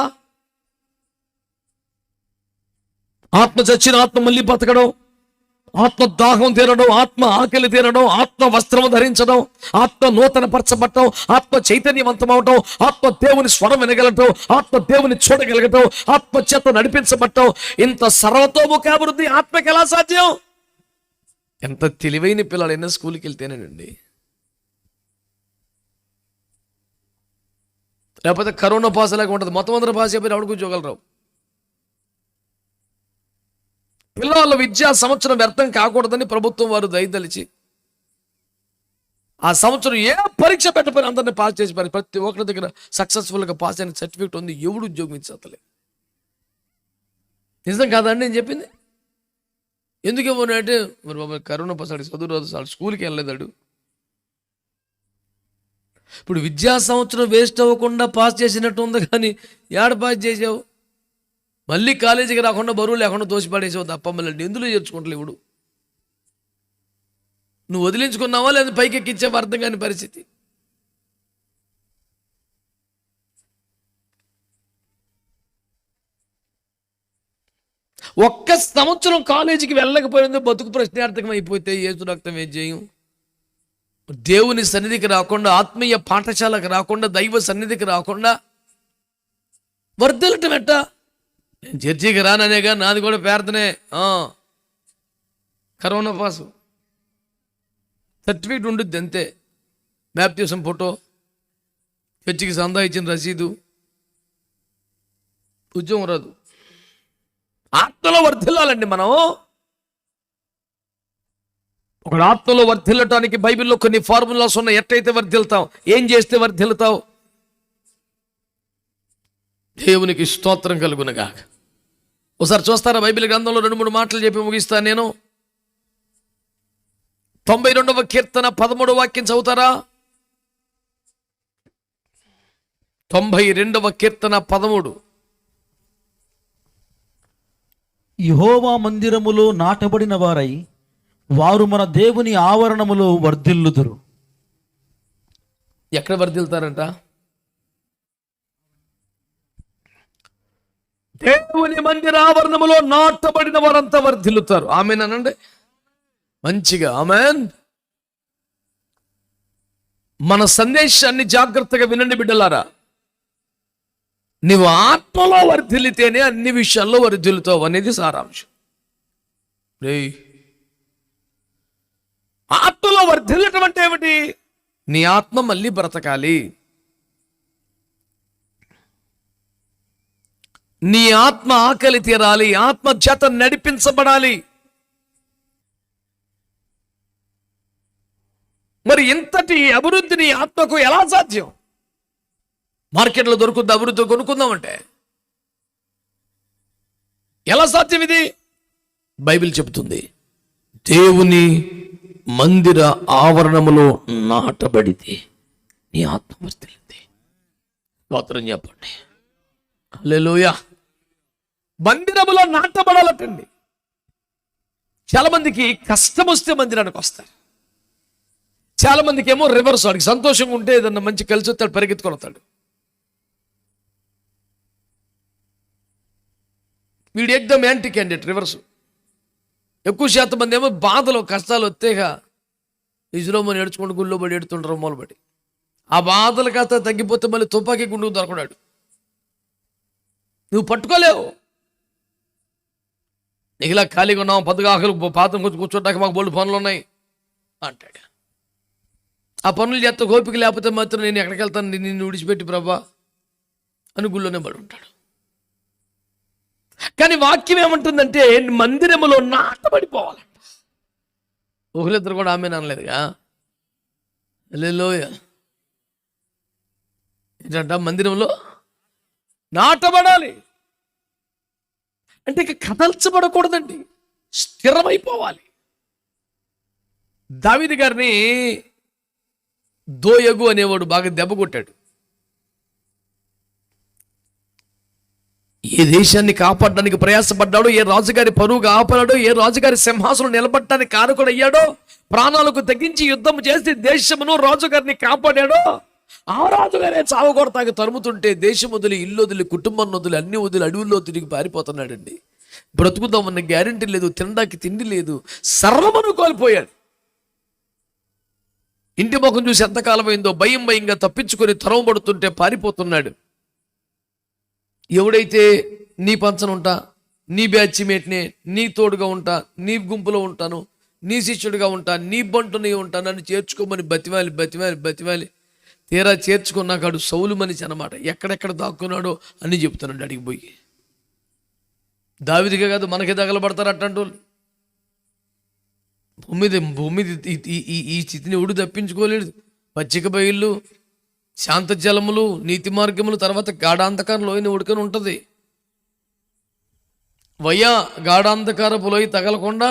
ఆత్మ చచ్చిన ఆత్మ మళ్ళీ బతకడం, ఆత్మ దాహం తీరడం, ఆత్మ ఆకలి తీరడం, ఆత్మ వస్త్రము ధరించడం, ఆత్మ నూతన పరచబట్టడం, ఆత్మ చైతన్యవంతం అవటం, ఆత్మ దేవుని స్వరం వినగలటం, ఆత్మ దేవుని చూడగలగటం, ఆత్మ చేత నడిపించబట్టం. ఇంత సర్వతోముఖాభివృద్ధి ఆత్మకి ఎలా సాధ్యం? ఎంత తెలివైన పిల్లలు అయినా స్కూల్కి వెళ్తేనేనండి. లేకపోతే కరోనా పాస్ లేక ఉంటుంది, మొత్తం అందరూ పాస్ అయిపోయి ఎవడు కూర్చోగలరు. పిల్లల విద్యా సంవత్సరం వ్యర్థం కాకూడదని ప్రభుత్వం వారు దయదలిచి ఆ సంవత్సరం ఏ పరీక్ష పెట్టకపోయినా అందరినీ పాస్ చేసి ప్రతి ఒక్కరి దగ్గర సక్సెస్ఫుల్గా పాస్ అయిన సర్టిఫికేట్ ఉంది. ఎవడు ఉద్యోగం ఇచ్చలేదు. నిజం కాదండి నేను చెప్పింది? ఎందుకు ఇవ్వనంటే మరి బాబా కరోనా పాస్ ఆడి చదువు రాదు, స్కూల్కి వెళ్ళలేదాడు. ఇప్పుడు విద్యా సంవత్సరం వేస్ట్ అవ్వకుండా పాస్ చేసినట్టు ఉంది, కానీ ఏడ పాస్ చేసావు? మళ్ళీ కాలేజీకి రాకుండా బరువు లేకుండా తోసిపడేసావు తప్ప మళ్ళీ ఎందులో చేర్చుకుంటలే. ఇప్పుడు నువ్వు వదిలించుకున్నావా లేదా పైకి ఎక్కించావా అర్థం కాని పరిస్థితి. ఒక్క సంవత్సరం కాలేజీకి వెళ్ళకపోయిందో బతుకు ప్రశ్నార్థకం అయిపోతే యేసు రక్తం ఏం చేయం? దేవుని సన్నిధికి రాకుండా, ఆత్మీయ పాఠశాలకు రాకుండా, దైవ సన్నిధికి రాకుండా వర్ధిల్లటం ఎట్టా? నేను చర్చికి రాననేగా, నాది కూడా ప్రార్థనే. కరోనా పాసు సర్టిఫికేట్ ఉండుద్ది అంతే, బ్యాప్టిజం ఫోటో, చర్చికి సందా ఇచ్చిన రసీదు, ఉద్యోగం రాదు. ఆత్మలో వర్ధిల్లాలండి మనం. ఒక ఆత్మలో వర్ధిల్లటానికి బైబిల్లో కొన్ని ఫార్ములాస్ ఉన్నాయి. ఎట్లయితే వర్ధిల్తావు, ఏం చేస్తే వర్ధిల్లుతావు? దేవునికి స్తోత్రం కలుగునగా. ఒకసారి చూస్తారా బైబిల్ గ్రంథంలో 2-3 మాటలు చెప్పి ముగిస్తాను నేను. 92వ కీర్తన 13వ వాక్యం చదువుతారా? 92వ కీర్తన 13. యెహోవా మందిరములో నాటబడిన వారై వారు మన దేవుని ఆవరణములో వర్ధిల్లుదురు. ఎక్కడ వర్ధిల్తారంట? దేవుని మందిర ఆవరణములో నాటబడిన వారంతా వర్ధిల్లుతారు. ఆమెన్ అనండి మంచిగా, ఆమెన్. మన సందేశాన్ని జాగ్రత్తగా వినండి బిడ్డలారా. నీవు ఆత్మలో వర్ధిల్లితేనే అన్ని విషయాల్లో వర్ధిల్లుతావు అనేది సారాంశం. ఆత్మలో వర్ధిల్లటం అంటే ఏమిటి? నీ ఆత్మ మళ్ళీ బ్రతకాలి, నీ ఆత్మ ఆకలి తీరాలి, ఆత్మ చేత నడిపించబడాలి. మరి ఇంతటి అభివృద్ధి నీ ఆత్మకు ఎలా సాధ్యం? మార్కెట్లో దొరుకుద్ది అభివృద్ధి కొనుక్కుందామంటే ఎలా సాధ్యం? ఇది బైబిల్ చెబుతుంది. దేవుని మందిర ఆవరణములో నాటబడితే నీ ఆత్మ వర్ధిల్లింది. స్తోత్రం చెప్పండి. హల్లెలూయా. మందిరములో నాటబడాలటండి. చాలా మందికి కష్టం వస్తే మందిరానికి వస్తారు. చాలా మందికి ఏమో రివర్స్, వాడికి సంతోషంగా ఉంటే ఏదన్నా మంచి కలిసి వస్తాడు, పరిగెత్తుకొని వస్తాడు. వీడు ఎగ్దమ్ యాంటీ క్యాండిడేట్, రివర్స్. ఎక్కువ శాతం మంది ఏమో బాధలు కష్టాలు వస్తేగా ఇజ్రోమని ఏడ్చుకుంటూ గుళ్ళో పడి ఏడుతుంటారు మూలబడి. ఆ బాధలు కాస్త తగ్గిపోతే మళ్ళీ తుపాకీ గుండుకు దొరకడాడు. నువ్వు పట్టుకోలేవు. నీకు ఇలా ఖాళీగా ఉన్నావు, పొద్దుగా ఆకలి పాత్రం కొంచెం కూర్చోటాక మాకు బోల్డ్ పనులు ఉన్నాయి అంటాడు. ఆ పనులు చేస్తే ఓపిక లేకపోతే మాత్రం నేను ఎక్కడికి వెళ్తాను, నిన్ను విడిచిపెట్టి ప్రభా అని గుళ్ళోనే పడి ఉంటాడు. కానీ వాక్యం ఏమంటుందంటే మందిరములో నాటబడిపోవాలంట. ఊహలిద్దరు కూడా ఆమె అనలేదుగా. హల్లెలూయా. ఏంటంట? మందిరంలో నాటబడాలి అంటే ఇక కదల్చబడకూడదండి, స్థిరమైపోవాలి. దావీదు గారిని దోయగు అనేవాడు బాగా దెబ్బ కొట్టాడు. ఏ దేశాన్ని కాపాడడానికి ప్రయాసపడ్డాడో, ఏ రాజుగారి పరువు కాపాడాడో, ఏ రాజుగారి సింహాసనం నిలబడటానికి కారకుడయ్యాడో, ప్రాణాలకు తెగించి యుద్ధం చేసి దేశమును రాజుగారిని కాపాడాడో, ఆ రాజుగారే చావగొడతాకి తరుముతుంటే దేశం వదిలి, ఇల్లు వదిలి, కుటుంబం వదిలి, అన్ని వదిలి అడవుల్లో తిరిగి పారిపోతున్నాడండి. బ్రతుకుదామన్న గ్యారెంటీ లేదు, తినడానికి తిండి లేదు, సర్వమును కోల్పోయాడు. ఇంటి ముఖం చూసి ఎంతకాలం అయిందో భయంగా తప్పించుకొని తరవబడుతుంటే పారిపోతున్నాడు. ఎవడైతే నీ పంచన ఉంటా, నీ బ్యాచ్ మేట్నే, నీ తోడుగా ఉంటా, నీ గుంపులో ఉంటాను, నీ శిష్యుడిగా ఉంటా, నీ బంటుని ఉంటా, నన్ను చేర్చుకోమని బతివాలి తీరా చేర్చుకున్నాకాడు సౌలు మనిషి అన్నమాట. ఎక్కడెక్కడ దాక్కున్నాడో అని చెప్తున్నాడు అడిగిపోయి. దావీదుకే కాదు మనకి తగలబడతారు అట్టంటూ. భూమి ఈ స్థితిని ఎవడు తప్పించుకోలేడు. పచ్చిక బయళ్ళు, శాంత జలములు, నీతి మార్గములు, తర్వాత గాఢాంధకార లోయని ఉడుకొని ఉంటుంది. గాఢాంధకారపు లోయ తగలకుండా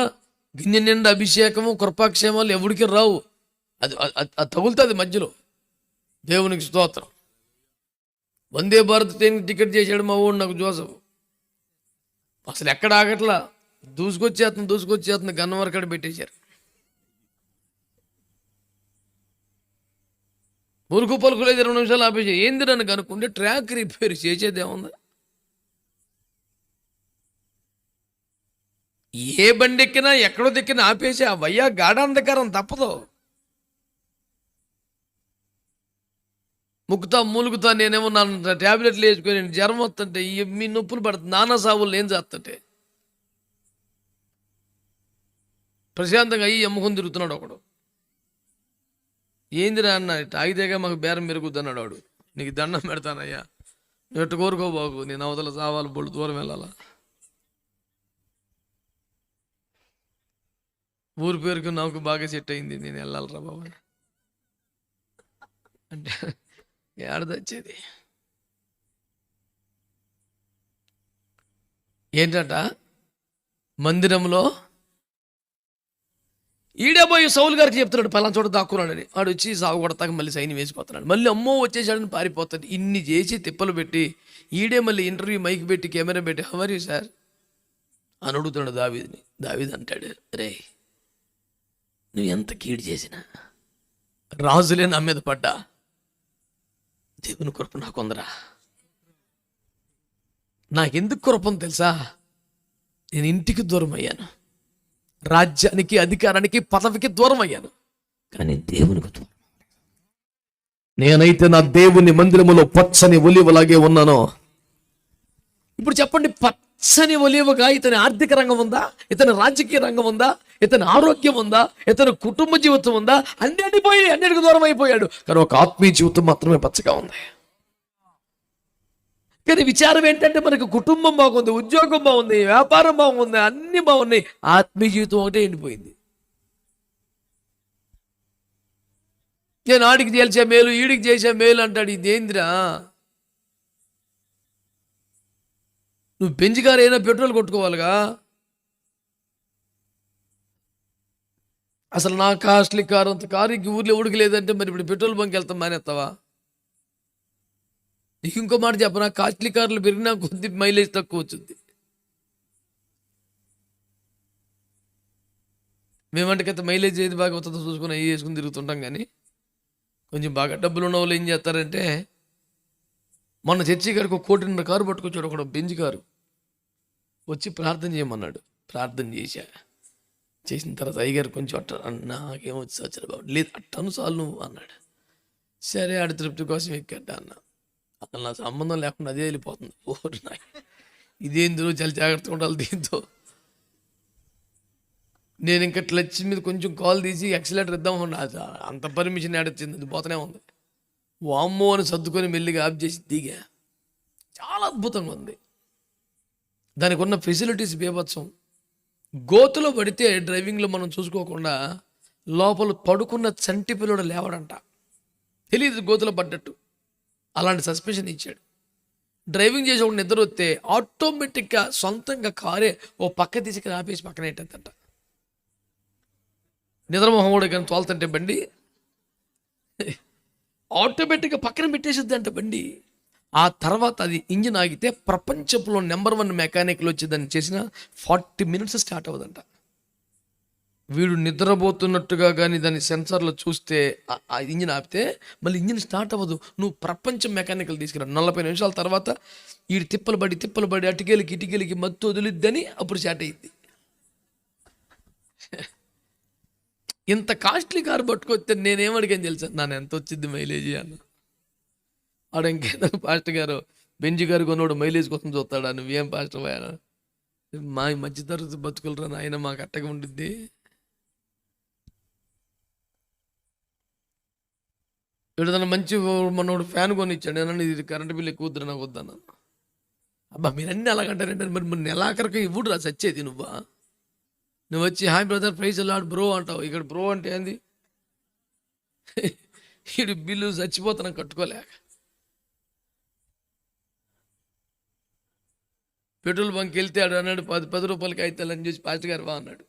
గిన్నె నిండా అభిషేకము, కృపాక్షేమాలు ఎవడికి రావు. అది తగులుతుంది మధ్యలో. దేవునికి స్తోత్రం. వందే భారత్ ట్రైన్కి టికెట్ చేశాడు మా ఊడు నాకు జోసఫ్. అసలు ఎక్కడ ఆగట్లా, దూసుకొచ్చేస్తుంది గన్నవరకాడ పెట్టేశారు. మురుకు పలుకులేదు, 20 నిమిషాలు ఆపేసి ఏంది నన్ను కనుక్కుంటే ట్రాక్ రిపేర్ చేసేదేముంది. ఏ బండి ఎక్కినా ఎక్కడో దిక్కినా ఆపేసి ఆ వయ్యా గాఢాంధకారం తప్పదు. ముక్కుతా మూలుగుతా నేనేమో నా ట్యాబ్లెట్లు వేసుకొని జ్వరం వస్తుంటే మీ నొప్పులు పడుతుంది, నానా సావులు ఏం చేస్తుంటే ప్రశాంతంగా అయ్యి అమ్ముకొని తిరుగుతున్నాడు ఒకడు. ఏందిరా అన్న ఆగితేగా మాకు బేరం మెరుగుద్ది అన్నాడు వాడు. నీకు దండం పెడతానయ్యా, నువ్వు ఎట్టు కోరుకోబాకు, నేను అవతల సావాలి బొళ్ళు దూరం వెళ్ళాలా. ఊరి పేరుకు నాకు బాగా సెట్ అయింది, నేను వెళ్ళాలరా బాబా అంటే ఏడదొచ్చేది ఏంటంట, మందిరంలో ఈడే పోయి సౌలు గారికి చెప్తున్నాడు పలానా చోట దాక్కున్నాడని. వాడు వచ్చి సాగు కొడతాక మళ్ళీ సైన్ వేసిపోతున్నాడు. మళ్ళీ అమ్మో వచ్చేసాడని పారిపోతాడు. ఇన్ని చేసి తిప్పలు పెట్టి ఈడే మళ్ళీ ఇంటర్వ్యూ మైక్ పెట్టి కెమెరా పెట్టి హవర్ యూ సార్ అని అడుగుతున్నాడు దావీదుని. దావీదు అంటాడు, రే నువ్వు ఎంత కీడు చేసినా, రాజులే నా మీద పడ్డా, దేవుని కృప నాకుందరా. నాకెందుకు కృపను తెలుసా, నేను ఇంటికి దూరం అయ్యాను, రాజ్యానికి అధికారానికి పదవికి దూరం అయ్యాను, కానీ దేవునికి దూరం. నేనైతే నా దేవుని మందిరములో పచ్చని ఒలివలాగే ఉన్నాను. ఇప్పుడు చెప్పండి, పచ్చని ఒలివగా ఇతని ఆర్థిక రంగం ఉందా, ఇతని రాజకీయ రంగం ఉందా, ఇతని ఆరోగ్యం ఉందా, ఇతని కుటుంబ జీవితం ఉందా? అన్నిటికి దూరం అయిపోయాడు. కానీ ఒక ఆత్మీయ జీవితం మాత్రమే పచ్చగా ఉంది. కానీ విచారం ఏంటంటే మనకు కుటుంబం బాగుంది, ఉద్యోగం బాగుంది, వ్యాపారం బాగుంది, అన్ని బాగున్నాయి, ఆత్మీయ జీవితం ఒకటే ఎండిపోయింది. నేను ఆడికి చేసే మేలు, ఈడికి చేసే మేలు అంటాడు. ఇదేందిరా, నువ్వు బెంజ్ కారు అయినా పెట్రోల్ కొట్టుకోవాలిగా. అసలు నా కాస్ట్లీ కారు అంత కారు ఇంక ఊర్లో ఎవడికి లేదంటే మరి ఇప్పుడు పెట్రోల్ బంక్ వెళ్తాం మానేస్తావా? నీకు ఇంకో మాట చెప్పనా, కాస్ట్లీ కార్లు పెరిగినా కొద్ది మైలేజ్ తక్కువ వచ్చింది. మేమంటకైతే మైలేజ్ ఏది బాగా వస్తుందో చూసుకుని అవి వేసుకుని తిరుగుతుంటాం. కానీ కొంచెం బాగా డబ్బులు ఉన్న వాళ్ళు ఏం చేస్తారంటే, మొన్న చర్చి గారికి 1,50,00,000 కారు పట్టుకొచ్చాడు ఒకడు, బెంజ్ కారు. వచ్చి ప్రార్థన చేయమన్నాడు. ప్రార్థన చేసిన తర్వాత అయ్యగారు కొంచెం అట్ట నాకేమొచ్చి వచ్చారు బాబు, లేదు అట్టను చాలు నువ్వు అన్నాడు. సరే ఆడి తృప్తి కోసం ఎక్కడ్డ అన్న. అసలు నా సంబంధం లేకుండా అదే వెళ్ళిపోతుంది. ఓరు నాయ, ఇదేందులో చాలా జాగ్రత్తగా ఉండాలి దీంతో. నేను ఇంకా క్లచ్ మీద కొంచెం కాల్ తీసి యాక్సిలేటర్ ఇద్దామన్నా, అంత పర్మిషన్ ఆడొచ్చింది, అది పోతూనే ఉంది. వామ్మో అని సర్దుకొని మెల్లిగా ఆఫ్ చేసి దిగా. చాలా అద్భుతంగా ఉంది. దానికి ఉన్న ఫెసిలిటీస్ బీభత్సం. గోతులో పడితే డ్రైవింగ్లో మనం చూసుకోకుండా లోపల పడుకున్న చంటి పిల్లడు లేవడంట, తెలియదు గోతులో పడ్డట్టు. అలాంటి సస్పెన్షన్ ఇచ్చాడు. డ్రైవింగ్ చేసి ఒక నిద్ర వస్తే ఆటోమేటిక్గా సొంతంగా కారే ఓ పక్క తీసుకుని ఆపేసి పక్కన పెట్టేద్దంట. నిద్రమోహముడు కానీ తోలుతుంటే బండి ఆటోమేటిక్గా పక్కన పెట్టేసిద్దంట బండి. ఆ తర్వాత అది ఇంజిన్ ఆగితే ప్రపంచంలో నెంబర్ 1 మెకానిక్లు వచ్చి దాన్ని చేసిన 40 minutes స్టార్ట్ అవ్వదంట. వీడు నిద్రపోతున్నట్టుగా కానీ దాన్ని సెన్సార్లో చూస్తే ఆ ఇంజిన్ ఆపితే మళ్ళీ ఇంజిన్ స్టార్ట్ అవ్వదు. నువ్వు ప్రపంచం మెకానికల్ తీసుకురా, 40 నిమిషాల తర్వాత వీడు తిప్పలు పడి అటుకెళ్ళకి ఇటుకెళ్ళకి మత్తు వదిలిద్దని అప్పుడు స్టార్ట్ అయ్యింది. ఇంత కాస్ట్లీ కారు పట్టుకొస్తే నేనేమడిగాను తెలుసా, నాన్న ఎంత వచ్చింది మైలేజీ అన్న. ఆడ ఇంకేదో పాస్టర్ గారు బెంజ్ గారు కొన్నాడు మైలేజ్ కోసం చూస్తాడా, నువ్వేం పాస్టర్ పోయాను, మా మధ్య తరగతి బతుకులరా నాయన, మాకు అట్టగా ఉండిద్ది. వీడు మంచి మనోడు ఫ్యాన్ కొని ఇచ్చాడు, ఏమన్నా ఇది కరెంట్ బిల్ ఎక్కువ వద్దు నాకు వద్దన్నా. అబ్బా మీరన్నీ అలాగంటారంటే మరి నెలాఖరికి ఇవ్వడు రా సచ్చేది. నువ్వు వచ్చి hi brother praise lord bro అంటావు. ఇక్కడ బ్రో అంటే ఏంది, వీడు బిల్లు చచ్చిపోతున్నాం కట్టుకోలేక. పెట్రోల్ బంక్ వెళ్తే ఆడు అన్నాడు 10 రూపాయలకి అయితే అని చూసి పాస్టర్ గారు వా అన్నాడు.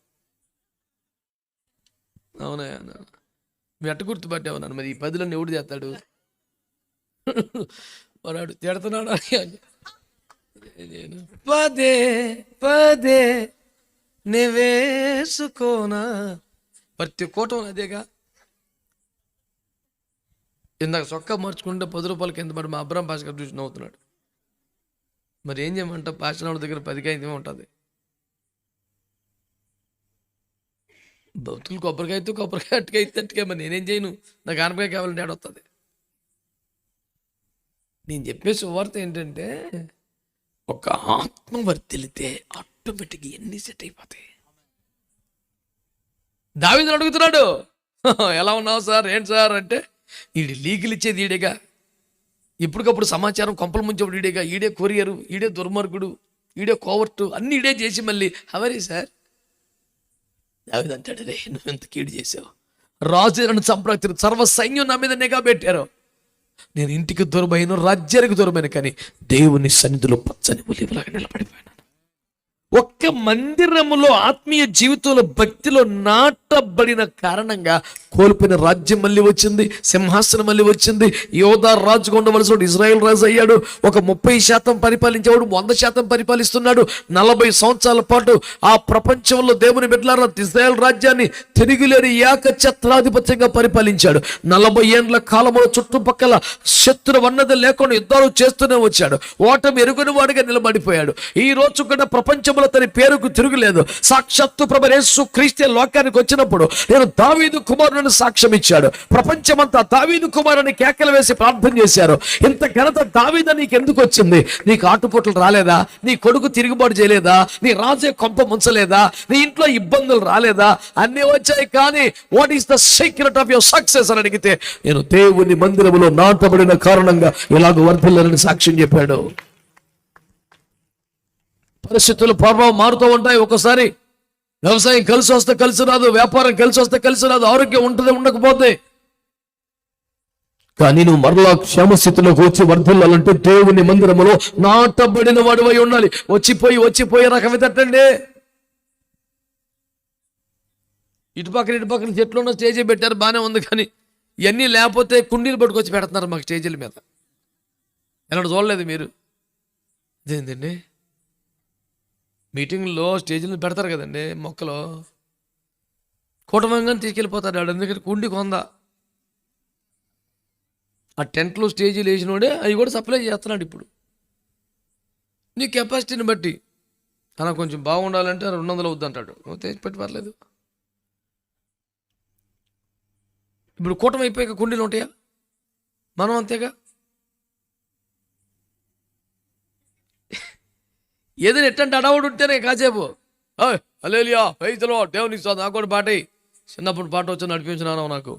అవునా మీ అట్ట గుర్తుపట్టామన్నాను. మరి ఈ 10 ఎవడు చేస్తాడు, వాడు తిడుతున్నాడు. నేను పదే వేసుకోనా ప్రతి కోటం అదేగా. ఇందాక చొక్కా మార్చుకుంటే 10 రూపాయలకి ఎంత పడి మా అబ్రాం పాస్ గారు చూసి నవ్వుతున్నాడు. మరి ఏం చేయమంటావు, పాస్టర్ దగ్గర 10కి ఉంటుంది. భక్తులు కొబ్బరికాయ అట్టుకాయ మరి నేనేం చేయను, నాకు ఆనపకాయ కావాలంటే ఏడొస్తుంది. నేను చెప్పే సువార్త ఏంటంటే ఒక ఆత్మ వర్తిల్లితే ఆటోమేటిక్గా ఎన్ని సెట్ అయిపోతాయి. దావీదుని అడుగుతున్నాడు, ఎలా ఉన్నావు సార్, ఏంటి సార్ అంటే, ఈడి లీకులు ఇచ్చేది ఈడేగా, ఇప్పటికప్పుడు సమాచారం కొంపల ముంచేప్పుడు ఈడేగా, ఈడే కొరియరు, ఈడే దుర్మార్గుడు, ఈడే కోవర్టు, అన్ని ఈడే చేసి మళ్ళీ హవరీ సార్. దావీదు అంటాడు, రే నువ్వు ఎంత కీడు చేసావు, రాజు నన్ను చంపడానికి సర్వ సైన్యం నా మీద నిఘా పెట్టారు, నేను ఇంటికి దూరమైన రాజ్యానికి దూరమైన కానీ దేవుని సన్నిధిలో పచ్చని ఒలీవలాగా నిలబడిపోయాను. ఒక్క మందిరములో ఆత్మీయ జీవితంలో భక్తిలో నాటబడిన కారణంగా కోల్పోయిన రాజ్యం మళ్ళీ వచ్చింది, సింహాసనం మళ్ళీ వచ్చింది. యోధా రాజుగా ఉండవలసిన ఇజ్రాయెల్ రాజు అయ్యాడు. ఒక 30% పరిపాలించేవాడు 100% పరిపాలిస్తున్నాడు. 40 సంవత్సరాల పాటు ఆ ప్రపంచంలో దేవుని బిడ్డలారా ఇజ్రాయెల్ రాజ్యాన్ని తిరుగులేని ఏకఛత్రాధిపత్యంగా పరిపాలించాడు. 40 ఏండ్ల కాలంలో చుట్టుపక్కల శత్రు అన్నది లేకుండా యుద్ధాలు చేస్తూనే వచ్చాడు. ఓటమి ఎరుగుని వాడిగా నిలబడిపోయాడు. ఈ రోజు కూడా ప్రపంచంలో తన పేరుకు తిరుగులేదు. సాక్షాత్తు ప్రభువు యేసు క్రీస్తు లోకానికి వచ్చినప్పుడు నేను దావీదు కుమారుని సాక్ష్యం ఇచ్చాడు. ప్రపంచమంతా దావీదు కుమారుని కేకలు వేసి ప్రార్థన చేశారు. ఇంత ఘనత దావీదు నీకు ఎందుకు వచ్చింది? నీకు ఆటుపోట్లు రాలేదా? నీ కొడుకు తిరుగుబాటు చేయలేదా? నీ రాజే కొంప ముంచలేదా? నీ ఇంట్లో ఇబ్బందులు రాలేదా? అన్నీ వచ్చాయి, కానీ what is the secret of your success అని అడిగితే నేను దేవుని మందిరములో నాటబడిన కారణంగా ఇలాగ వర్ధిల్లాలని సాక్ష్యం చెప్పాడు. పరిస్థితులు ప్రభావం మారుతూ ఉంటాయి. ఒకసారి వ్యవసాయం కలిసి వస్తే కలిసి రాదు, వ్యాపారం కలిసి వస్తే కలిసి రాదు, ఆరోగ్యం ఉంటుంది ఉండకపోతే. కానీ నువ్వు మరలా క్షేమస్థితిలోకి వచ్చి వర్ధిల్లాలంటే దేవుని మందిరములో నాటబడిన వాడివై ఉండాలి. వచ్చిపోయి రకం ఎదటండి. ఇటుపక్కన చెట్లు ఉన్న స్టేజీ పెట్టారు, బాగానే ఉంది, కానీ ఇవన్నీ లేకపోతే కుండీలు పట్టుకొచ్చి పెడుతున్నారు మాకు స్టేజీల మీద. ఎలాంటి చూడలేదు మీరు? అదేంటండి, మీటింగ్లో స్టేజీలు పెడతారు కదండి, మొక్కలు కూటమంగా తీసుకెళ్ళిపోతాడు వాడు. ఎందుకంటే కుండి కొందా ఆ టెంట్లో స్టేజీలు వేసినోడే అవి కూడా సప్లై చేస్తున్నాడు. ఇప్పుడు నీ కెపాసిటీని బట్టి అలా కొంచెం బాగుండాలంటే 200 అవుద్ది అంటాడు, తెచ్చి పెట్టి పర్లేదు. ఇప్పుడు కూటమి అయిపోయాక కుండీలు ఉంటాయా? మనం అంతేగా. ఏదైనా ఎట్టంటే అడవుడు ఉంటేనే కాసేపు హల్లెలూయా ప్రైజ్లో దేవుని నాకు కూడా పాట, చిన్నప్పుడు పాట వచ్చి నడిపించినాను నాకు.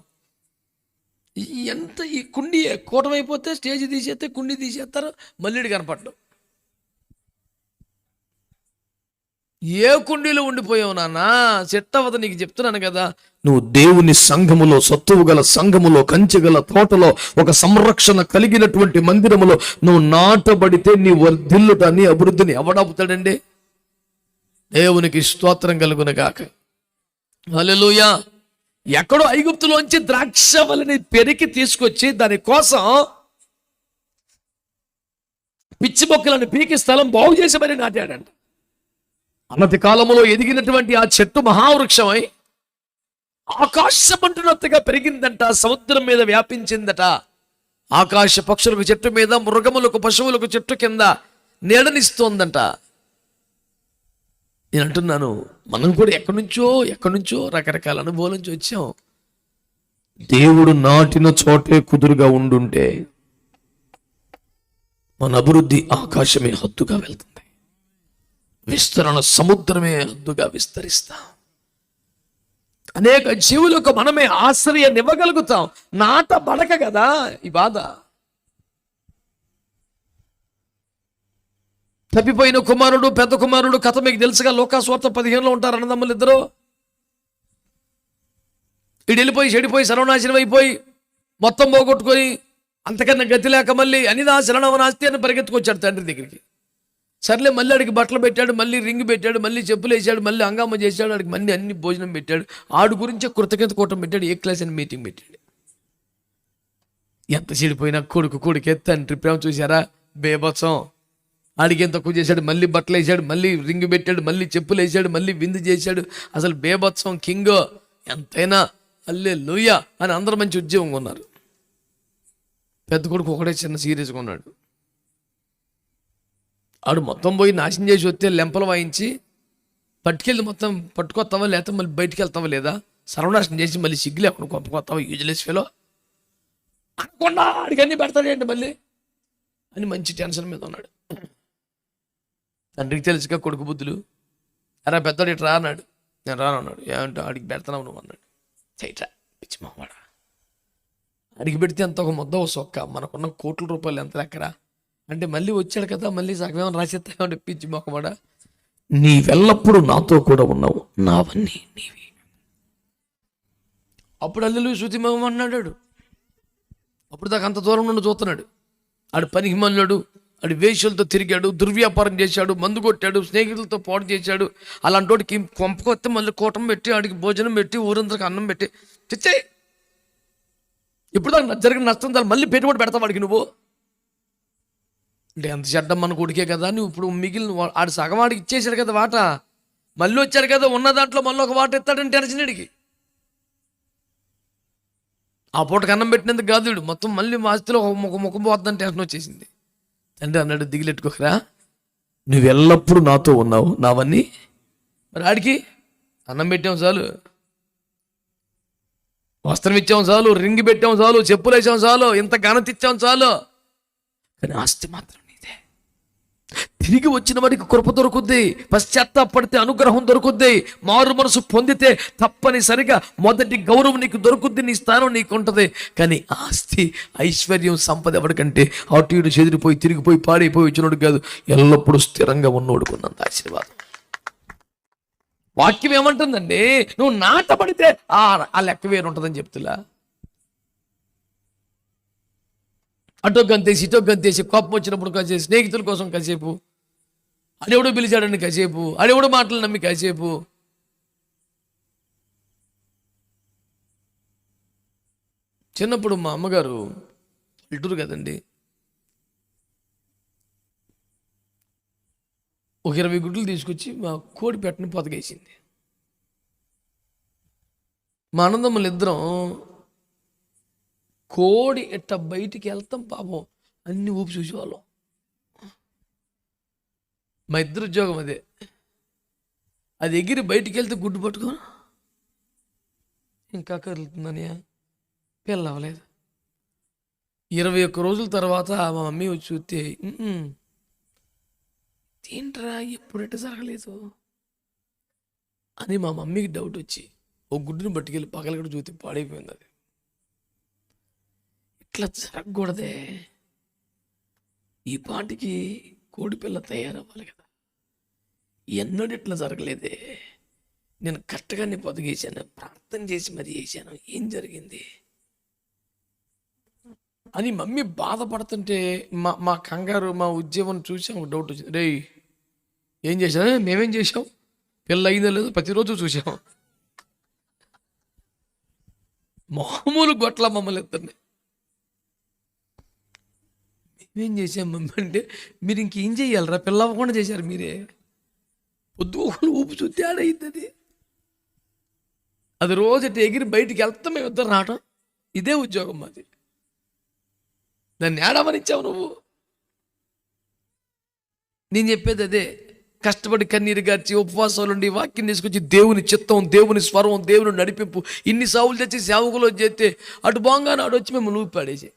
ఎంత ఈ కుండీ కూటమి అయిపోతే స్టేజ్ తీసేస్తే కుండీ తీసేస్తారు, మళ్ళీ కనపడడం. ఏ కుండీలో ఉండిపోయావు నాన్న, సెట్ అవ్వదు. నీకు చెప్తున్నాను కదా, నువ్వు దేవుని సంఘములో, సత్తువు గల సంఘములో, కంచెగల తోటలో, ఒక సంరక్షణ కలిగినటువంటి మందిరములో నువ్వు నాటబడితే నీ వర్ధిల్లుట, నీ అభివృద్ధిని ఎవడాపుతాడండి? దేవునికి స్తోత్రం కలుగునుగాక. హల్లెలూయా. ఎక్కడో ఐగుప్తులోంచి ద్రాక్షవల్లిని పెరికి తీసుకొచ్చి దానికోసం పిచ్చి మొక్కలను పీకి స్థలం బాగు చేసి మరి నాటాడంట. అన్నతి కాలంలో ఎదిగినటువంటి ఆ చెట్టు మహావృక్షమై ఆకాశమంటున్నట్టుగా పెరిగిందంట, సముద్రం మీద వ్యాపించిందట. ఆకాశ పక్షులకు చెట్టు మీద, మృగములకు పశువులకు చెట్టు కింద నీడనిస్తోందంట. నేను అంటున్నాను, మనం కూడా ఎక్కడి నుంచో రకరకాల అనుభవాల నుంచి వచ్చాం. దేవుడు నాటిన చోటే కుదురుగా ఉండుంటే మన అభివృద్ధి ఆకాశమే హద్దుగా వెళ్తుంది, విస్తరణ సముద్రమే హద్దుగా విస్తరిస్తాం. అనేక జీవులకు మనమే ఆశ్రయనివ్వగలుగుతాం. నాటబడక కదా ఈ బాధ. తప్పిపోయిన కుమారుడు, పెద్ద కుమారుడు కథ మీకు తెలుసుగా. లోకాసువార్త 15లో ఉంటారు అన్నదమ్ములు ఇద్దరు. ఇటు వెళ్ళిపోయి చెడిపోయి సర్వనాశనం అయిపోయి మొత్తం పోగొట్టుకొని అంతకన్నా గతి లేక మళ్ళీ అనిదా శరణవనాస్తి అని పరిగెత్తుకొచ్చాడు తండ్రి దగ్గరికి. సర్లే, మళ్ళీ అడిగి బట్టలు పెట్టాడు, మళ్ళీ రింగ్ పెట్టాడు, మళ్ళీ చెప్పులు వేసాడు, మళ్ళీ హంగామా చేశాడు, అడిగి మళ్ళీ అన్ని భోజనం పెట్టాడు. ఆడు గురించే కృతజ్ఞత కూటం పెట్టాడు, ఏ క్లాస్ అని మీటింగ్ పెట్టాడు. ఎంత చెడిపోయినా కొడుకు తండ్రి ప్రేమ చూసారా? బేబత్సం. ఆడికి ఎంత తక్కువ చేశాడు, మళ్ళీ బట్టలు వేసాడు, మళ్ళీ రింగ్ పెట్టాడు, మళ్ళీ చెప్పులు వేసాడు, మళ్ళీ విందు చేశాడు. అసలు బేబత్సం కింగ్. ఎంతైనా హల్లెలూయా అని అందరూ మంచి ఉద్యోగంగా ఉన్నారు. పెద్ద కొడుకు ఒకటే చిన్న సీరియస్గా ఉన్నాడు. ఆడు మొత్తం పోయి నాశనం చేసి వస్తే లెంపలు వాయించి పట్టుకెళ్ళి మొత్తం పట్టుకొస్తావా, లేకపోతే మళ్ళీ బయటికి వెళ్తావా లేదా, సర్వనాశనం చేసి మళ్ళీ సిగ్గులు ఎక్కడ కొంపకొస్తావా యూజ్లెస్ ఫెలో అనకుండా అడిగన్నీ పెడతాడేంటి మళ్ళీ అని మంచి టెన్షన్ మీద ఉన్నాడు. తండ్రికి తెలుసుగా కొడుకు బుద్ధులు. అరా పెద్దోడు ఇటు రా అన్నాడు. నేను రాను అన్నాడు. ఏమంటా అడిగి పెడతావు నువ్వు అన్నాడు. చైట్రా పిచ్చి మావాడా, అడిగి పెడితే ఎంత ఒక ముద్ద ఒక సొక్క, మనకున్న కోట్ల రూపాయలు ఎంత లెక్కరా అంటే మళ్ళీ వచ్చాడు కదా మళ్ళీ సగమేమో రాసేస్తామంటే పిచ్చి మొక్కమాడా, నీవెల్లప్పుడు నాతో కూడా ఉన్నావు, నావన్నీ నీవి. అప్పుడు అల్లెలు శృతి మగం అన్నాడు. అప్పుడు దాకా అంత దూరం నుండి చూస్తున్నాడు. ఆడు పనికి మళ్ళాడు, ఆడు వేషలతో తిరిగాడు, దుర్వ్యాపారం చేశాడు, మందు కొట్టాడు, స్నేహితులతో పాటు చేశాడు. అలాంటి వాడికి కొంపకొస్తే మళ్ళీ కూటం పెట్టి ఆడికి భోజనం పెట్టి ఊరందరికి అన్నం పెట్టి తెచ్చే ఇప్పుడు దాకా జరిగిన నష్టం దాన్ని మళ్ళీ పెట్టుబడి పెడతావు వాడికి నువ్వు అంటే ఎంత చెడ్డం మన కొడుకే కదా. నువ్వు ఇప్పుడు మిగిలిన ఆడు సగం వాడికి ఇచ్చేసాడు కదా వాట, మళ్ళీ వచ్చాడు కదా ఉన్న దాంట్లో మళ్ళీ ఒక వాట ఎత్తాడని టెన్షన్ అడిగి ఆ పూటకు అన్నం పెట్టినందుకు కాదు వీడు మొత్తం మళ్ళీ ఆస్తిలో ఒక ముఖం పోద్దని టెన్షన్ వచ్చేసింది. తండ్రి అన్నాడు, దిగులెట్టుకోకరా, నువ్వు ఎల్లప్పుడూ నాతో ఉన్నావు, నావన్నీ. మరి ఆడికి అన్నం పెట్టాం చాలు, వస్త్రం ఇచ్చాం చాలు, రింగ్ పెట్టాం చాలు, చెప్పులు వేసాం చాలు, ఇంత ఘనత ఇచ్చాం చాలు, కానీ ఆస్తి మాత్రం నీదే. తిరిగి వచ్చిన వాడికి కృప దొరుకుద్ది, పశ్చాత్తాపడితే అనుగ్రహం దొరుకుద్ది, మారు మనసు పొందితే తప్పనిసరిగా మొదటి గౌరవం నీకు దొరుకుద్ది, నీ స్థానం నీకు ఉంటుంది. కానీ ఆస్తి ఐశ్వర్యం సంపద ఎవరికంటే అటు ఇటు చెదిరిపోయి తిరిగిపోయి పాడైపోయి వచ్చినోడు కాదు, ఎల్లప్పుడూ స్థిరంగా ఉన్నోడుకున్నంత ఆశీర్వాదం. వాక్యం ఏమంటుందండి, నువ్వు నాటపడితే ఆ లెక్క వేరు ఉంటుందని చెప్తులా. అటో గంతేసి ఇటో గంతేసి కోపం వచ్చినప్పుడు కాసేపు స్నేహితుల కోసం కాసేపు, అడెవడో పిలిచాడని కాసేపు, అడెవడో మాటలు నమ్మి కాసేపు. చిన్నప్పుడు మా అమ్మగారు పల్లెటూరు కదండి, ఒక 20 గుడ్లు తీసుకొచ్చి మా కోడి పెట్టని పొదగేసింది. మా అన్నదమ్ములు ఇద్దరం కోడి ఎట్ట బయటికి వెళ్తాం పాపం అన్ని ఊపి చూసేవాళ్ళం. మా ఇద్దరు ఉద్యోగం అదే, అది ఎగిరి బయటికి వెళ్తే గుడ్డు పట్టుకో ఇంకా కదులుతుందని పిల్ల అవ్వలేదు. 21 రోజుల తర్వాత మా మమ్మీ వచ్చి చూస్తే ఏంట్రా ఎప్పుడెట్ట జరగలేదు అని మా మమ్మీకి డౌట్ వచ్చి ఒక గుడ్డుని పట్టుకెళ్ళి పగలగడ చూస్తే పాడైపోయింది. అది ఇట్లా జరగకూడదే, ఈ పాటికి కోడిపిల్ల తయారవ్వాలి కదా, ఎన్నడూ ఇట్లా జరగలేదే, నేను కరెక్ట్గానే పొదిగేశాను, ప్రార్థన చేసి మరి చేశాను, ఏం జరిగింది అని మమ్మీ బాధపడుతుంటే మా కంగారు మా ఉద్యోగం చూసి ఒక డౌట్ వచ్చింది. రే ఏం చేశాను, మేమేం చేసాం, పిల్ల అయిందో లేదో ప్రతిరోజు చూసాం, మామూలు గొట్ల మమ్మల్ని ఇద్దరిని. మేమేం చేసాం మమ్మీ అంటే, మీరు ఇంకేం చెయ్యాలరా, పిల్ల అవ్వకుండా చేశారు మీరే, పొద్దు ఊపి చూస్తే ఆడయింది. అది రోజు ఎగిరి బయటికి వెళ్తాం, మేము ఇద్దరు రావటం, ఇదే ఉద్యోగం మాది. దాన్ని ఏడమనిచ్చావు నువ్వు. నేను చెప్పేది అదే, కష్టపడి కన్నీరు గార్చి ఉపవాసాలుండి వాక్యం తీసుకొచ్చి దేవుని చిత్తం, దేవుని స్వరం, దేవుని నడిపింపు ఇన్ని సావులు తెచ్చి సేవకులు చేస్తే అటు బాగానే ఆడు వచ్చి మేము లూపి పాడేసి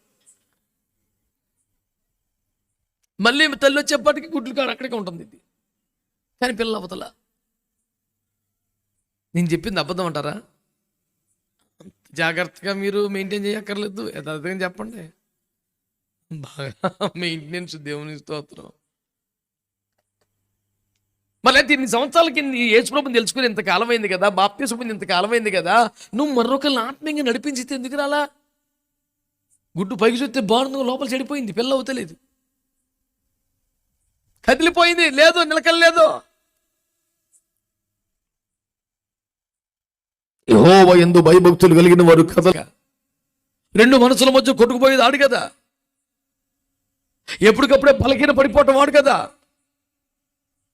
మళ్ళీ తల్లి వచ్చేప్పటికి గుడ్లు కాడ అక్కడికే ఉంటుంది ఇది. కానీ పిల్ల అవతల నేను చెప్పింది అబద్ధం అంటారా? జాగ్రత్తగా మీరు మెయింటైన్ చేయక్కర్లేదు, యథార్థంగా చెప్పండి. బాగా మెయింటెనెన్స్ దేవుని స్తోత్రం. మళ్ళీ ఇన్ని సంవత్సరాల కింద యేసుప్రభుని తెలుసుకుని ఇంతకాలం అయింది కదా, బాప్తిసం ఇంతకాలం అయింది కదా, నువ్వు మరొకరిని ఆత్మీయంగా నడిపించితే ఎందుకు రాలా? గుడ్డు పైకి చూస్తే బాగుంది, లోపల చెడిపోయింది, పిల్ల అవుతలేదు, కదిలిపోయింది, లేదు నిలకలేదు. యెహోవా యందు భయభక్తులు కలిగిన వారు కదలక, రెండు మనసుల మధ్య కొట్టుకుపోయేది ఆడు కదా, ఎప్పటికప్పుడే బలహీన పడిపోవటం వాడు కదా.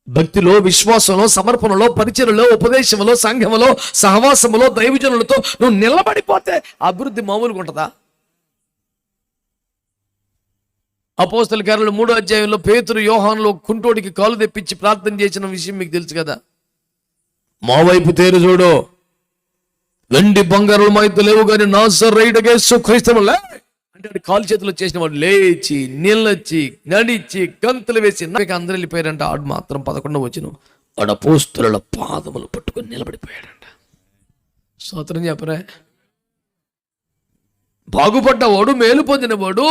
భక్తిలో, విశ్వాసంలో, సమర్పణలో, పరిచయలో, ఉపదేశంలో, సంఘములో, సహవాసములో, దైవజనులతో నువ్వు నిలబడిపోతే అభివృద్ధి మామూలుగా ఉంటుందా? అపోస్తల కార్యాలు 3వ అధ్యాయంలో పేతురు యోహానులో కుంటోడికి కాలు తెప్పించి ప్రార్థన చేసిన విషయం మీకు తెలుసు కదా. మా వైపు తేరు చూడు, వెండి బంగారు మా ఇద్దరు లేవు కానీ నాజరేయుడైన యేసు క్రీస్తువులే అంటే వాడు కాలు చేతులు చేసిన వాడు లేచి నిలచి నడిచి గంతులు వేసి నాకు అందరూ వెళ్ళిపోయారంట. ఆడు మాత్రం 11వ వచనం, వాడు అపోస్తలుల పాదములు పట్టుకొని నిలబడిపోయాడంట. స్తోత్రం చెప్పరా. బాగుపడ్డవాడు, మేలు పొందినవాడు,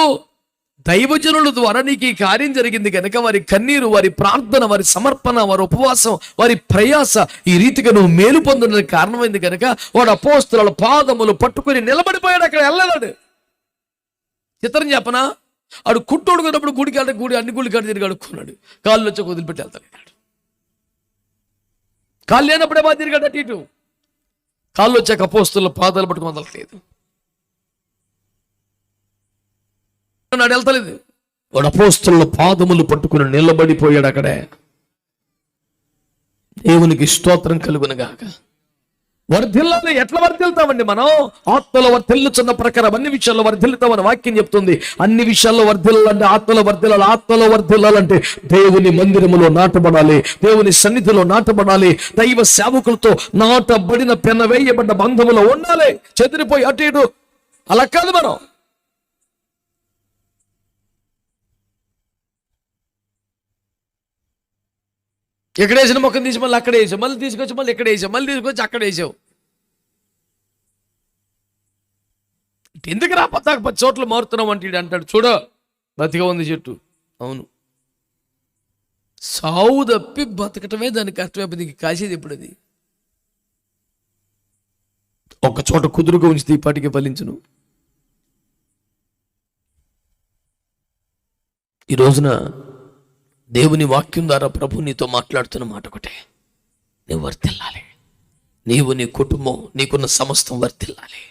దైవజనుల ద్వారా నీకు ఈ కార్యం జరిగింది కనుక వారి కన్నీరు, వారి ప్రార్థన, వారి సమర్పణ, వారి ఉపవాసం, వారి ప్రయాస ఈ రీతిగా నువ్వు మేలు పొందడానికి కారణమైంది కనుక వాడు అపోస్తలుల పాదములు పట్టుకుని నిలబడిపోయాడు. అక్కడ వెళ్ళలేడు. చిత్రం చెప్పనా, ఆడు కుట్టొడుకున్నప్పుడు గుడికి వెళ్ళి అన్ని గుడి కాడ తిరిగి అడుక్కున్నాడు. కాళ్ళు వచ్చి వదిలిపెట్టి వెళ్తాడు. కాళ్ళు లేనప్పుడే బాగా తిరిగాడు అటు ఇటు. కాళ్ళు వచ్చాక అపోస్తలుల పాదాలు పట్టుకుని వదలట్లేదు. నాడు వెళ్తలేదు. వాడు అపోస్తలుల పాదములు పట్టుకుని నిలబడిపోయాడు అక్కడే. దేవునికి స్తోత్రం కలుగునుగాక. వర్ధిల్లాలి. ఎట్లా వర్ధిల్తామండి మనం? ఆత్మలో వర్ధిల్లుచున్న ప్రకారం అన్ని విషయాల్లో వర్ధిల్లుతామని వాక్యం చెప్తుంది. అన్ని విషయాల్లో వర్ధిల్లాలంటే ఆత్మలో వర్ధిల్లాలి. ఆత్మలో వర్ధిల్లాలంటే దేవుని మందిరములో నాటబడాలి, దేవుని సన్నిధిలో నాటబడాలి, దైవ సేవకులతో నాటబడిన పెన వేయబడ్డ బంధములో ఉండాలి. చెదిరిపోయి అటు ఇటు అలా కాదు. మనం ఎక్కడ వేసిన మొక్కను తీసి మళ్ళీ అక్కడ వేసావు, మళ్ళీ తీసుకొచ్చి మళ్ళీ ఎక్కడ వేసావు, మళ్ళీ తీసుకొచ్చి అక్కడ వేసావు. ఎందుకు రా 10 చోట్ల మారుతున్నావు అంటే అంటాడు. చూడ బతిగా ఉంది చెట్టు. అవును, సావు తప్పి బతకటమే దానికి కష్టమైపోయింది. నీకు కాసేది ఎప్పుడు? అది ఒక చోట కుదురుగా ఉంచితే ఈ పాటికి ఫలించును. ఈ రోజున దేవుని వాక్యం ద్వారా ప్రభు నీతో మాట్లాడుతున్న మాట ఒకటే, నువ్వు వర్ధిల్లాలి. నీవు, నీ కుటుంబం, నీకున్న సమస్తం వర్ధిల్లాలి.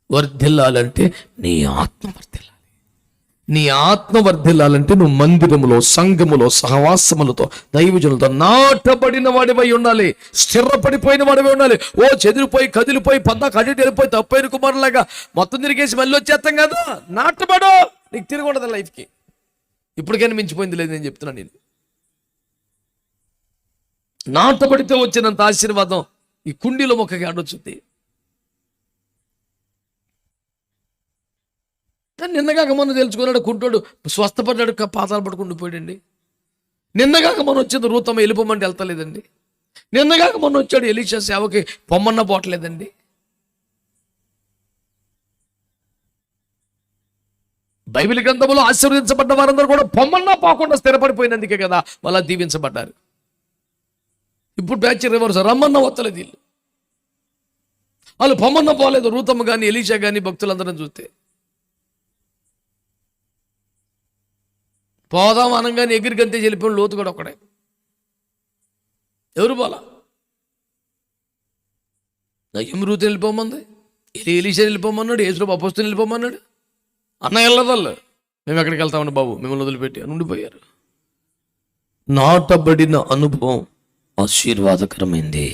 వర్ధిల్లాలంటే నీ ఆత్మ వర్ధిల్లాలి. నీ ఆత్మ వర్ధిల్లాలంటే నువ్వు మందిరములో, సంఘములో, సహవాసములతో, దైవజనులతో నాటబడిన వాడివై ఉండాలి. స్థిరపడిపోయిన వాడివై ఉండాలి. ఓ చెదిరిపోయి కదిలిపోయి కడిటి వెళ్ళిపోయి తప్పైన కుమారులాగా మొత్తం తిరిగేసి మళ్ళీ వచ్చేస్తాం కదా. నాటబడు, నీకు తిరిగి ఉండదు లైఫ్కి. ఇప్పటికైనా మించిపోయింది లేదు నేను చెప్తున్నాను. నేను నాటబడితే వచ్చినంత ఆశీర్వాదం ఈ కుండీలో మొక్కకి ఆడొచ్చుద్ది. నిన్నగాక మనం తెలుసుకున్నాడు, కుంటోడు స్వస్థపడ్డాడు, పాతాలు పడుకుంటూ పోయాడండి. నిన్నగాక మనం వచ్చింది రూతమ్మ వెళ్ళిపోమంటే వెళ్తలేదండి. నిన్నగాక మనం వచ్చాడు ఎలీషా సేవకి పొమ్మన్న పోవట్లేదండి. బైబిల్ గ్రంథంలో ఆశీర్వదించబడ్డ వారందరూ కూడా పొమ్మన్నా పోకుండా స్థిరపడిపోయినందుకే కదా మళ్ళా దీవించబడ్డారు. ఇప్పుడు బ్యాచ్ రివర్స్, రమ్మన్నా వత్తలేదు వీళ్ళు. వాళ్ళు పొమ్మన్నా పోలేదు. రూతమ్మ కానీ ఎలీషా కానీ భక్తులందరం చూస్తే పోదాం అనగానే ఎగిరి గంతే వెళ్ళిపోయిన లోతు కూడా ఒకడే. ఎవరు పోలా? నయ్యం రూతు వెళ్ళిపోమంది, ఎలీషా వెళ్ళిపోమన్నాడు, యేసు అపోస్తలుని వెళ్ళిపోమన్నాడు. అన్న వెళ్ళదల్లు, మేము ఎక్కడికి వెళ్తామని బాబు, మిమ్మల్ని వదిలిపెట్టి అని ఉండిపోయారు. నాటబడిన అనుభవం ఆశీర్వాదకరమైంది.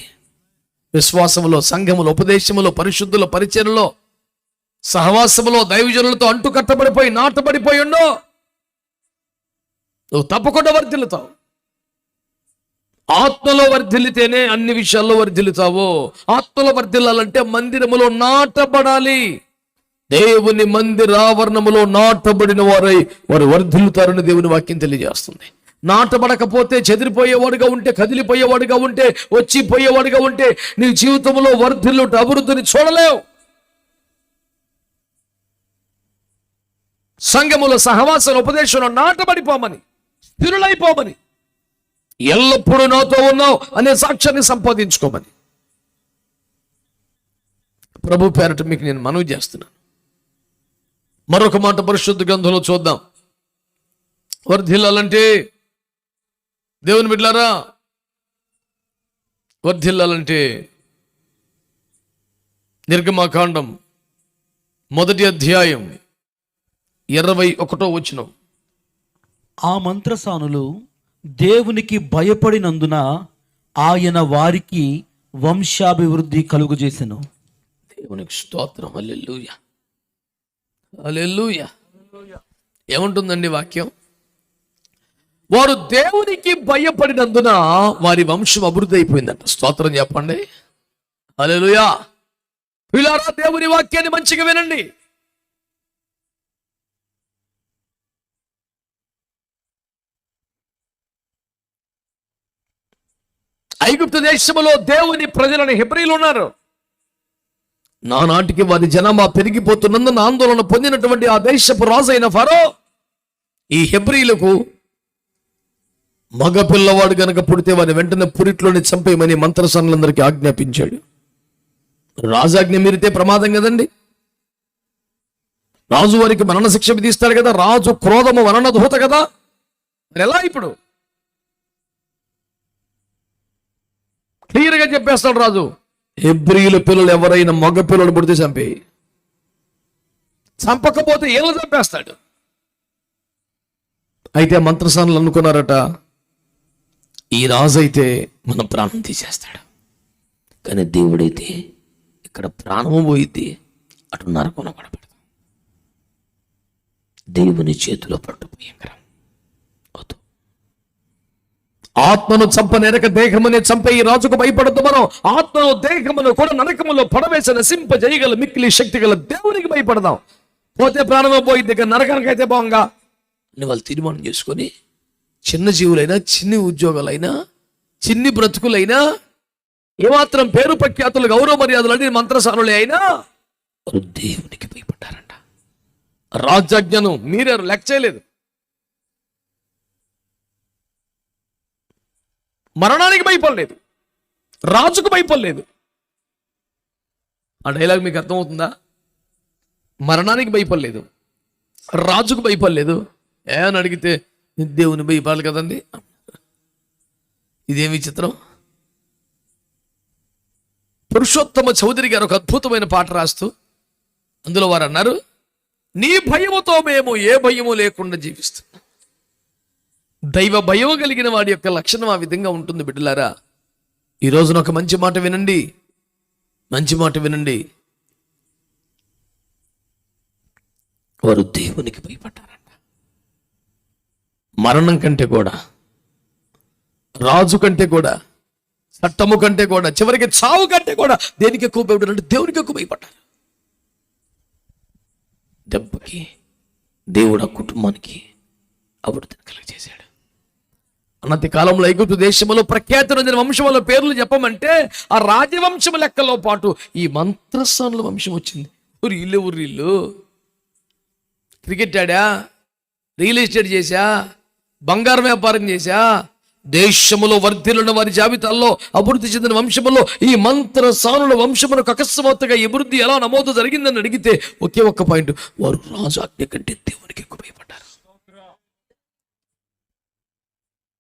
విశ్వాసములో, సంఘములో, ఉపదేశములో, పరిశుద్ధుల పరిచయలో, సహవాసములో, దైవజనులతో అంటు కట్టబడిపోయి నాటబడిపోయి ఉండో నువ్వు తప్పకుండా వర్ధిల్లుతావు. ఆత్మలో వర్ధిల్లితేనే అన్ని విషయాల్లో వర్ధిల్లుతావు. ఆత్మలో వర్ధిల్లాలంటే మందిరములో నాటబడాలి. దేవుని మందిరావరణములో నాటబడిన వారై వారు వర్ధిల్లుతారని దేవుని వాక్యం తెలియజేస్తుంది. నాటబడకపోతే, చెదిరిపోయేవాడుగా ఉంటే, కదిలిపోయేవాడుగా ఉంటే, వచ్చిపోయేవాడుగా ఉంటే నీ జీవితంలో వర్ధిల్లుట, అభివృద్ధిని చూడలేవు. సంఘములో, సహవాసంలో, ఉపదేశంలో నాటబడిపోమని, స్థిరులైపోమని, ఎల్లప్పుడూ నాతో ఉన్నావు అనే సాక్ష్యాన్ని సంపాదించుకోమని ప్రభు పేరట మీకు నేను మనవి చేస్తున్నాను. మరొక మాట పరిశుద్ధ గ్రంథంలో చూద్దాం. వర్ధిల్లాలంటే దేవుని బిడ్డలారా, వర్ధిల్లాలంటే నిర్గమకాండం 1వ అధ్యాయం 21వ వచనం. ఆ మంత్రసానులు దేవునికి భయపడినందున ఆయన వారికి వంశాభివృద్ధి కలుగజేసెను. దేవునికి స్తోత్రం. హల్లెలూయా, హల్లెలూయా. ఏముంటుందండి వాక్యం? వారు దేవునికి భయపడినందున వారి వంశం అభివృద్ధి అయిపోయిందంట. స్తోత్రం చెప్పండి. హల్లెలూయా. పిల్లారా, దేవుని వాక్యాన్ని మంచిగా వినండి. ఐగుప్తు దేశంలో దేవుని ప్రజలని హెబ్రీలు ఉన్నారు. నానాటికి వారి జనాభా పెరిగిపోతున్నందున ఆందోళన పొందినటువంటి ఆ దేశపు రాజు అయిన ఫరో ఈ హెబ్రీలకు మగ పిల్లవాడు గనక పుడితే వారిని వెంటనే పురిట్లోని చంపేయమని మంత్రసానులందరికీ ఆజ్ఞాపించాడు. రాజాజ్ఞ మీరితే ప్రమాదం కదండి. రాజు వారికి మరణ శిక్ష విధిస్తాడు కదా. రాజు క్రోధము మరణ దూత కదా. మరి ఎలా ఇప్పుడు? క్లియర్గా చెప్పేస్తాడు రాజు, హెబ్రీల పిల్లలు ఎవరైనా మగ పిల్లలు పుడితే చంపేయి, చంపకపోతే ఏళ్ళు చంపేస్తాడు. అయితే మంత్రసానులు అనుకున్నారట, ఈ రాజు అయితే మన ప్రాణం తీసేస్తాడు, కానీ దేవుడైతే ఇక్కడ ప్రాణము పోయిద్ది, అటు నరకం పడబడతాం. దేవుని చేతిలో పట్టుపోయేకరం వద్దు. ఆత్మను చంపనేరక దేహమునే చంపే ఈ రాజుకు భయపడద్దు. మనం ఆత్మను దేహమును కూడా నరకములో పడవేసిన సింప చేయగల మిక్కిలి శక్తి గల దేవునికి భయపడదాం. పోతే ప్రాణమే పోయిద్ది, ఇక నరకానికి అయితే బాగా అని వాళ్ళు తీర్మానం చేసుకొని చిన్న జీవులైనా, చిన్ని ఉద్యోగాలైనా, చిన్ని బ్రతుకులైనా, ఏమాత్రం పేరు ప్రఖ్యాతులు గౌరవ మర్యాదలు మంత్రసానులే అయినా వారు దేవునికి భయపడ్డారంట. రాజాజ్ఞను మీరారు, లెక్క చేయలేదు. మరణానికి భయపడలేదు, రాజుకు భయపడలేదు. ఆ డైలాగ్ మీకు అర్థమవుతుందా? మరణానికి భయపడలేదు, రాజుకు భయపడలేదు. ఏమని అడిగితే దేవుని భయపడాలి కదండి. ఇదేమి చిత్రం. పురుషోత్తమ చౌదరి గారు ఒక అద్భుతమైన పాట రాస్తూ అందులో వారు అన్నారు, నీ భయముతో మేము ఏ భయము లేకుండా జీవిస్తున్నాం. దైవ భయం కలిగిన వాడి యొక్క లక్షణం ఆ విధంగా ఉంటుంది. బిడ్డలారా, ఈ రోజున ఒక మంచి మాట వినండి, మంచి మాట వినండి. వారు దేవునికి భయపడ్డారంట. మరణం కంటే కూడా, రాజు కంటే కూడా, చట్టము కంటే కూడా, చివరికి చావు కంటే కూడా దేనికి ఎక్కువ భయపడ్డారంటే దేవునికి ఎక్కువ భయపడ్డారు. దెబ్బకి దేవుడు ఆ కుటుంబానికి అభివృద్ధిని కలుగజేశాడు. అన్నతి కాలంలో ఐగుప్తు దేశంలో ప్రఖ్యాతి నొందిన వంశముల పేర్లు చెప్పమంటే ఆ రాజవంశం లెక్కలో పాటు ఈ మంత్రసానుల వంశం వచ్చింది. ఊరిల్లు క్రికెట్ ఆడా, రియల్ ఎస్టేట్ చేశా, బంగారం వ్యాపారం చేశా, దేశములో వర్ధిల్లున్న వారి జాబితాల్లో అభివృద్ధి చెందిన వంశములో ఈ మంత్రసానుల వంశమునకు అకస్మాత్తుగా అభివృద్ధి ఎలా నమోదు జరిగిందని అడిగితే ఒకే ఒక్క పాయింట్, వారు రాజు ఆజ్ఞ కంటే దేవునికి ఎక్కువ భయపడ్డారు.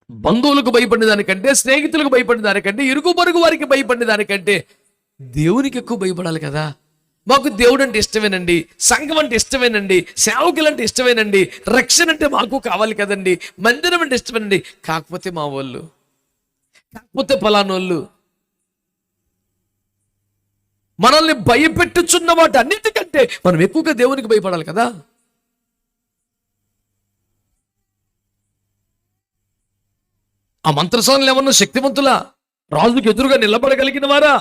బంధువులకు భయపడిన దానికంటే, స్నేహితులకు భయపడిన దానికంటే, ఇరుగు పొరుగు వారికి భయపడిన దానికంటే దేవునికి ఎక్కువ భయపడాలి కదా. మాకు దేవుడు అంటే ఇష్టమేనండి, సంఘం అంటే ఇష్టమేనండి, సేవకులు అంటే ఇష్టమేనండి, రక్షణ అంటే మాకు కావాలి కదండి, మందిరం అంటే ఇష్టమేనండి, కాకపోతే మా వాళ్ళు, కాకపోతే పలానోళ్ళు. మనల్ని భయపెట్టుచున్న వాటి అన్నిటికంటే మనం ఎక్కువగా దేవునికి భయపడాలి కదా. ఆ మంత్రసానులు ఏమన్నా శక్తివంతులా? రాజుకు ఎదురుగా నిలబడగలిగిన వారా?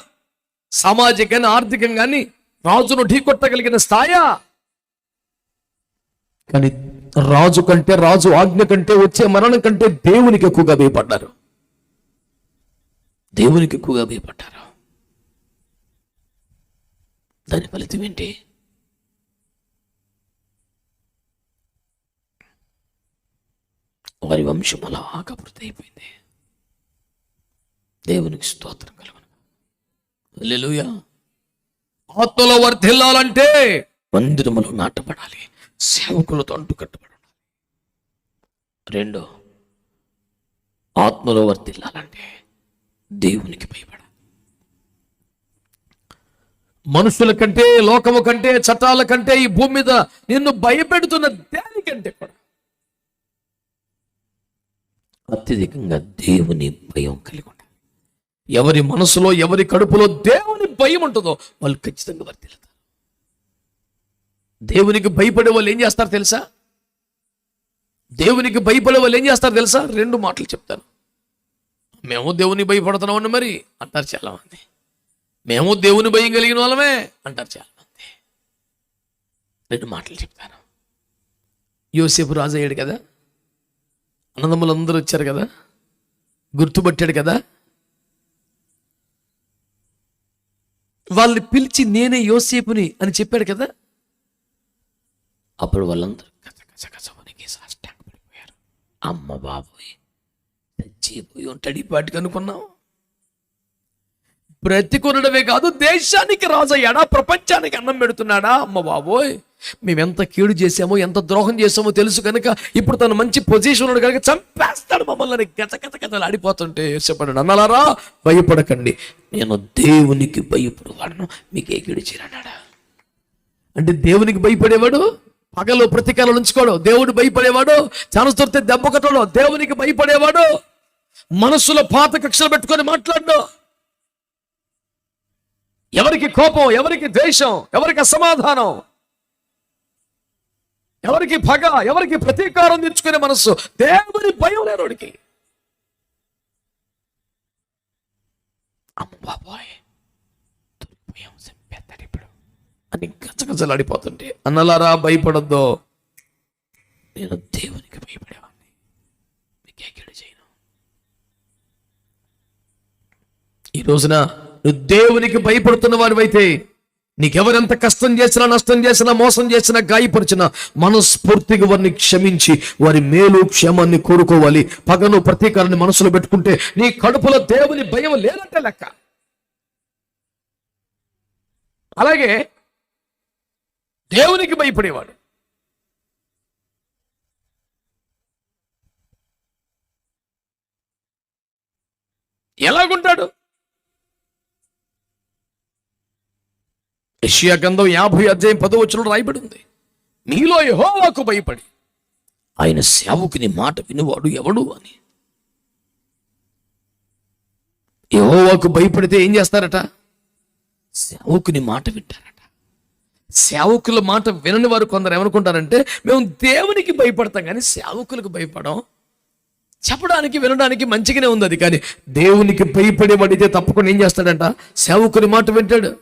సామాజికంగా, ఆర్థికంగాని రాజును ఢీకొట్టగలిగిన స్థాయా? కానీ రాజు కంటే, రాజు ఆజ్ఞ కంటే, వచ్చే మరణం కంటే దేవునికి ఎక్కువగా భయపడ్డారు. దేవునికి ఎక్కువగా భయపడ్డారు. దాని ఫలితం ఏంటి? వారి వంశం అలాగా అభివృద్ధి అయిపోయింది. దేవునికి స్తోత్రం కలుగును. హల్లెలూయా. ఆత్మలో వర్ధిల్లాలంటే మందిరములో నాటబడాలి, సేవకులతో అంటుకట్టబడాలి. రెండో, ఆత్మలో వర్ధిల్లాలంటే దేవునికి భయపడాలి. మనుషుల కంటే, లోకము కంటే, చట్టాల కంటే, ఈ భూమి మీద నిన్ను భయపెడుతున్న దానికంటే కూడా అత్యధికంగా దేవుని భయం కలిగి ఉండాలి. ఎవరి మనసులో, ఎవరి కడుపులో దేవుని భయం ఉంటుందో వాళ్ళు ఖచ్చితంగా వర్ధిల్లుతారు. దేవునికి భయపడే వాళ్ళు ఏం చేస్తారు తెలుసా? దేవునికి భయపడే వాళ్ళు ఏం చేస్తారు తెలుసా? రెండు మాటలు చెప్తాను. మేము దేవుని భయపడుతున్నామని మరి అంటారు చాలామంది. మేము దేవుని భయం కలిగిన వాళ్ళమే అంటారు చాలామంది. రెండు మాటలు చెప్తాను. యోసేపు రాజు అయ్యాడు కదా, అన్నదమ్ములందరూ వచ్చారు కదా, గుర్తుపట్టాడు కదా. వాళ్ళని పిలిచి నేనే యోసేపుని అని చెప్పాడు కదా. అప్పుడు వాళ్ళందరూ కచకచకచవనికి సాష్టాంగపడిపోయారు. అమ్మ బాబోయ్, చచ్చిపోయి ఉంటాడు ఈ పాటికి అనుకున్నాం. బ్రతికొనడమే కాదు, దేశానికి రాజు అయ్యాడా, ప్రపంచానికి అన్నం పెడుతున్నాడా. అమ్మ బాబోయ్, మేము ఎంత కీడు చేసామో, ఎంత ద్రోహం చేసామో తెలుసు కనుక ఇప్పుడు తను మంచి పొజిషన్ ఉన్నాడు కనుక చంపేస్తాడు మమ్మల్ని. గతగతగతలు ఆడిపోతుంటే చెప్పండి, అన్నలారా భయపడకండి, నేను దేవునికి భయపడేవాడును, మీకే కీడు చేయనన్నాడా. అంటే దేవునికి భయపడేవాడు పగలు ప్రతీకారాలు ఉంచుకోడు. దేవుడు భయపడేవాడు ఛాన్స్ దొరికితే దెబ్బ కొట్టడు. దేవునికి భయపడేవాడు మనస్సులో పాత కక్షలు పెట్టుకొని మాట్లాడు. ఎవరికి కోపం, ఎవరికి ద్వేషం, ఎవరికి అసమాధానం, ఎవరికి పగ, ఎవరికి ప్రతీకారం తెచ్చుకునే మనస్సు, దేవుని భయం లేనోడికి. అమ్మ బాబాయ్ చంపేస్తాడు ఇప్పుడు అని గజగజలాడిపోతుంటే, అన్నలారా భయపడద్దు, నేను దేవునికి భయపడేవాడిని, మీకే కీడు చేయను. ఈ రోజున నువ్వు దేవునికి భయపడుతున్న వాడివైతే నీకెవరెంత కష్టం చేసినా, నష్టం చేసినా, మోసం చేసినా, గాయపరిచినా మనస్ఫూర్తిగా వారిని క్షమించి వారి మేలు క్షేమాన్ని కోరుకోవాలి. పగను ప్రతీకారాన్ని మనసులో పెట్టుకుంటే నీ కడుపులో దేవుని భయం లేదంటే లెక్క. అలాగే దేవునికి భయపడేవాడు ఎలాగుంటాడు? యెషయా గ్రంథం 50:10 రాయబడి ఉంది, మీలో యెహోవాకు భయపడి ఆయన సేవకుని మాట వినువాడు ఎవడు అని. యెహోవాకు భయపడితే ఏం చేస్తారట? సేవకుని మాట వింటారట. సేవకుల మాట వినని వారు కొందరు ఏమనుకుంటారంటే, మేము దేవునికి భయపడతాం కానీ సేవకులకు భయపడం. చెప్పడానికి వినడానికి మంచిగానే ఉంది అది, కానీ దేవునికి భయపడేవాడితే తప్పకుండా ఏం చేస్తాడంట? సేవకుని మాట వింటాడు.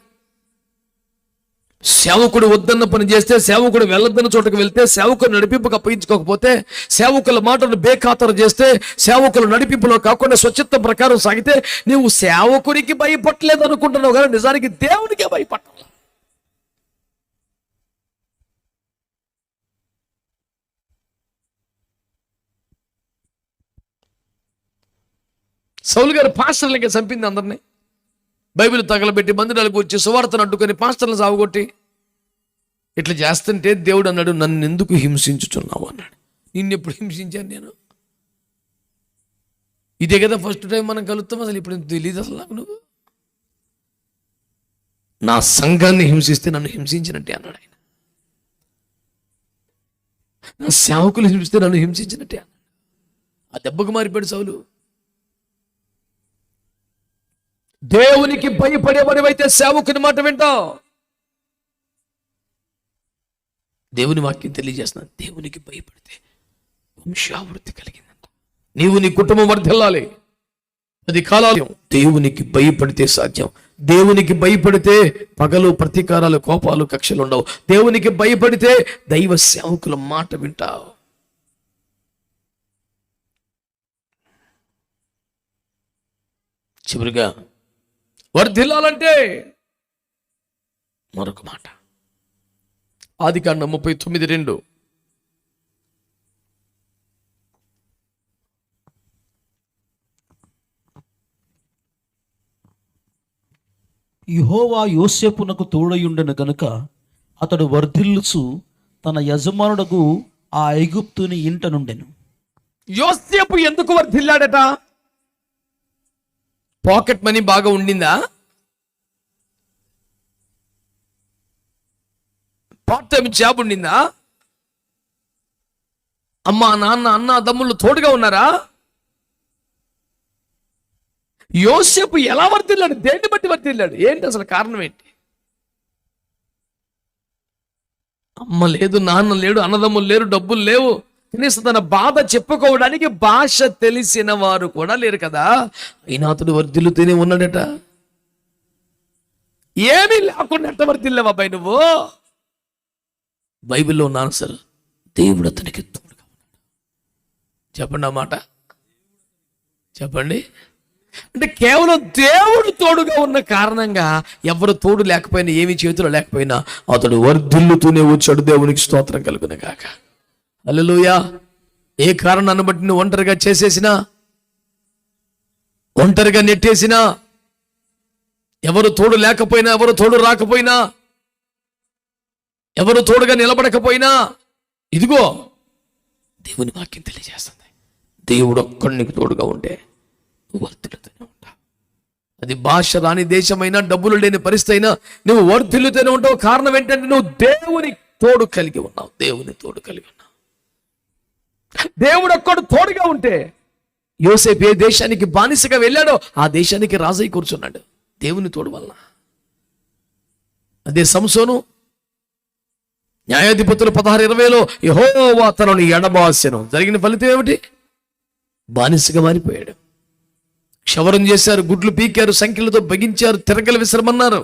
సేవకుడు వద్దన్న పని చేస్తే, సేవకుడు వెళ్ళొద్దన్న చోటకు వెళ్తే, సేవకుడు నడిపింపుకు అప్పగించుకోకపోతే, సేవకుల మాటను బేఖాతరు చేస్తే, సేవకుల నడిపింపులో కాకుండా స్వచ్ఛత్వం ప్రకారం సాగితే నీవు సేవకునికి భయపడలేదు అనుకుంటున్నావు కానీ నిజానికి దేవునికే భయపడాలి. సౌలు గారు పాస్టర్లకి చంపింది అందరినీ. బైబిల్ తగలబెట్టి మందిరాలకు వచ్చి సువార్తను అడ్డుకొని పాస్టర్లను సాగుకొట్టి ఇట్లా చేస్తుంటే దేవుడు అన్నాడు, నన్ను ఎందుకు హింసించుచున్నావు అన్నాడు. నిన్నెప్పుడు హింసించాను నేను? ఇదే కదా ఫస్ట్ టైం మనం కలుస్తాం. అసలు ఇప్పుడు తెలియదు అసలు నాకు. నువ్వు నా సంఘాన్ని హింసిస్తే నన్ను హింసించినట్టే అన్నాడు ఆయన. నా సేవకులు హింసిస్తే నన్ను హింసించినట్టే అన్నాడు. ఆ దెబ్బకు మారిపోయాడు సౌలు. దేవునికి భయపడేవాడివైతే సేవకుని మాట వింటావు. దేవుని వాక్యం తెలియజేస్తున్నా, దేవునికి భయపడితే వంశావృద్ధి కలిగిందంట. నీవు నీ కుటుంబం వర్ధిల్లాలి. అది కాలాలు దేవునికి భయపడితే సాధ్యం. దేవునికి భయపడితే పగలు ప్రతీకారాలు, కోపాలు, కక్షలు ఉండవు. దేవునికి భయపడితే దైవ సేవకుల మాట వింటావు. చివరిగా వర్ధిల్లాలంటే మరొక మాట, ఆదికాండం 39:2. యెహోవా యోసేపునకు తోడయుండెను గనుక అతడు వర్ధిల్లుచు తన యజమానుడకు ఆ ఐగుప్తుని ఇంట నుండెను. యోసేపు ఎందుకు వర్ధిల్లాడట? పాకెట్ మనీ బాగా ఉండిందా? పార్ట్ టైం జాబ్ ఉండిందా? అమ్మా నాన్న అన్న తమ్ముళ్ళు తోడుగా ఉన్నారా? యోసేపు ఎలా వర్ధిల్లాడు? దేన్ని బట్టి వర్ధిల్లాడు? ఏంటి అసలు కారణం ఏంటి? అమ్మ లేదు, నాన్న లేడు, అన్నదమ్ములు లేరు, డబ్బులు లేవు, కనీసం తన బాధ చెప్పుకోవడానికి భాష తెలిసిన వారు కూడా లేరు కదా. అయినా అతడు వర్ధిల్లుతూనే ఉన్నాడట. ఏమీ లేకుండా ఎట్ట వర్ధిల్లావు అబ్బాయి నువ్వు? బైబిల్లో ఉన్న ఆన్సర్, దేవుడు అతనికి తోడుగా ఉన్నాడు. చెప్పండి ఆ మాట, చెప్పండి. అంటే కేవలం దేవుడు తోడుగా ఉన్న కారణంగా ఎవరు తోడు లేకపోయినా, ఏమి చేతులు లేకపోయినా అతడు వర్ధిల్లుతూనే వచ్చాడు. దేవునికి స్తోత్రం కలుగును గాక. హల్లెలూయా. ఏ కారణాన్ని బట్టి నువ్వు ఒంటరిగా చేసేసినా, ఒంటరిగా నెట్టేసినా, ఎవరు తోడు లేకపోయినా, ఎవరు తోడు రాకపోయినా, ఎవరు తోడుగా నిలబడకపోయినా, ఇదిగో దేవుని వాక్యం తెలియజేస్తుంది, దేవుడు ఒక్కడు నీకు తోడుగా ఉంటే నువ్వు వర్ధిల్లుతూనే ఉంటావు. అది భాష రాని దేశమైనా, డబ్బులు లేని పరిస్థితి అయినా నువ్వు వర్ధిల్లుతూనే ఉంటావు. కారణం ఏంటంటే నువ్వు దేవుని తోడు కలిగి ఉన్నావు. దేవుని తోడు కలిగి ఉన్నావు. దేవుడు ఒక్కడు తోడుగా ఉంటే, యోసేపు ఏ దేశానికి బానిసగా వెళ్ళాడో ఆ దేశానికి రాజై కూర్చున్నాడు దేవుని తోడు వలన. అదే సంసోను న్యాయాధిపతులు 16:20లో యెహోవా తనను ఎడబాసెను. జరిగిన ఫలితం ఏమిటి? బానిసగా మారిపోయాడు. క్షవరం చేశారు, గుడ్లు పీకారు, సంఖ్యలతో బగించారు, తిరగలు విసరమన్నారు.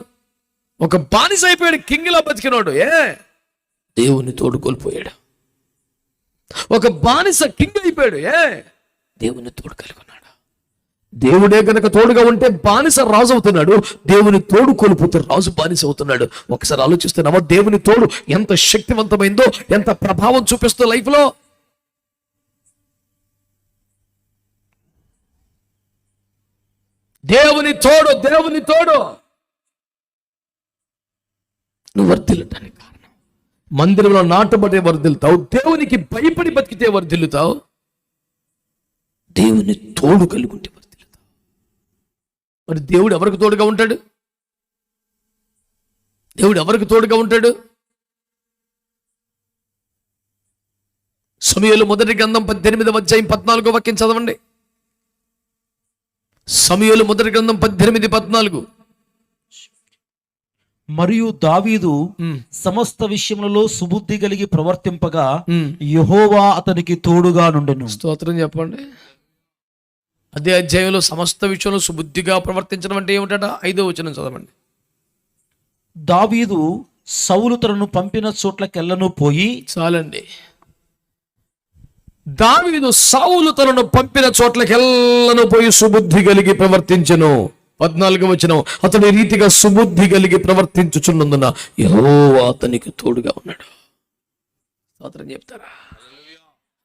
ఒక బానిస అయిపోయాడు, కింగిలా బతికినాడు. దేవుని తోడు కోల్పోయాడు. ఒక బానిస కింగ్ అయిపోయాడు. దేవుని తోడు కలిగి ఉన్నాడు. దేవుడే కనుక తోడుగా ఉంటే బానిస రాజు అవుతున్నాడు. దేవుని తోడు కోల్పోతే రాజు బానిస అవుతున్నాడు. ఒకసారి ఆలోచిస్తున్నావా? దేవుని తోడు ఎంత శక్తివంతమైందో, ఎంత ప్రభావం చూపిస్తుందో లైఫ్ లో. దేవుని తోడు, దేవుని తోడు నువ్వు వర్ధిల్లటానికి కారణం. మందిరంలో నాటబడే వర్ధిల్లుతావు, దేవునికి భయపడి బతికితే వర్ధిల్లుతావు, దేవుని తోడు కలిగి ఉంటే వర్ధిల్లుతావు. మరి దేవుడు ఎవరికి తోడుగా ఉంటాడు? దేవుడు ఎవరికి తోడుగా ఉంటాడు? సమూయేలు మొదటి గ్రంథం 18:14 చదవండి. సమూయేలు మొదటి గ్రంథం 18:14. మరియు దావీదు సమస్త విషయములలో సుబుద్ధి కలిగి ప్రవర్తింపగా యెహోవా అతనికి తోడుగా నుండెను. స్తోత్రం చెప్పండి. అదే అధ్యాయంలో సమస్త విషయంలో సుబుద్ధిగా ప్రవర్తించడం అంటే ఏమిటట? 5వ వచనం చదవండి. దావీదు సౌలు తనను పంపిన చోట్లకెల్లను పోయి. చాలండి. దావీదు సౌలు తనను పంపిన చోట్లకెల్లను పోయి సుబుద్ధి కలిగి ప్రవర్తించెను. 14వ వచనం, అతడు ఈ రీతిగా సుబుద్ధి కలిగి ప్రవర్తించుచున్నందున యెహోవా అతనికి తోడుగా ఉన్నాడు. స్తోత్రం చెప్తారా?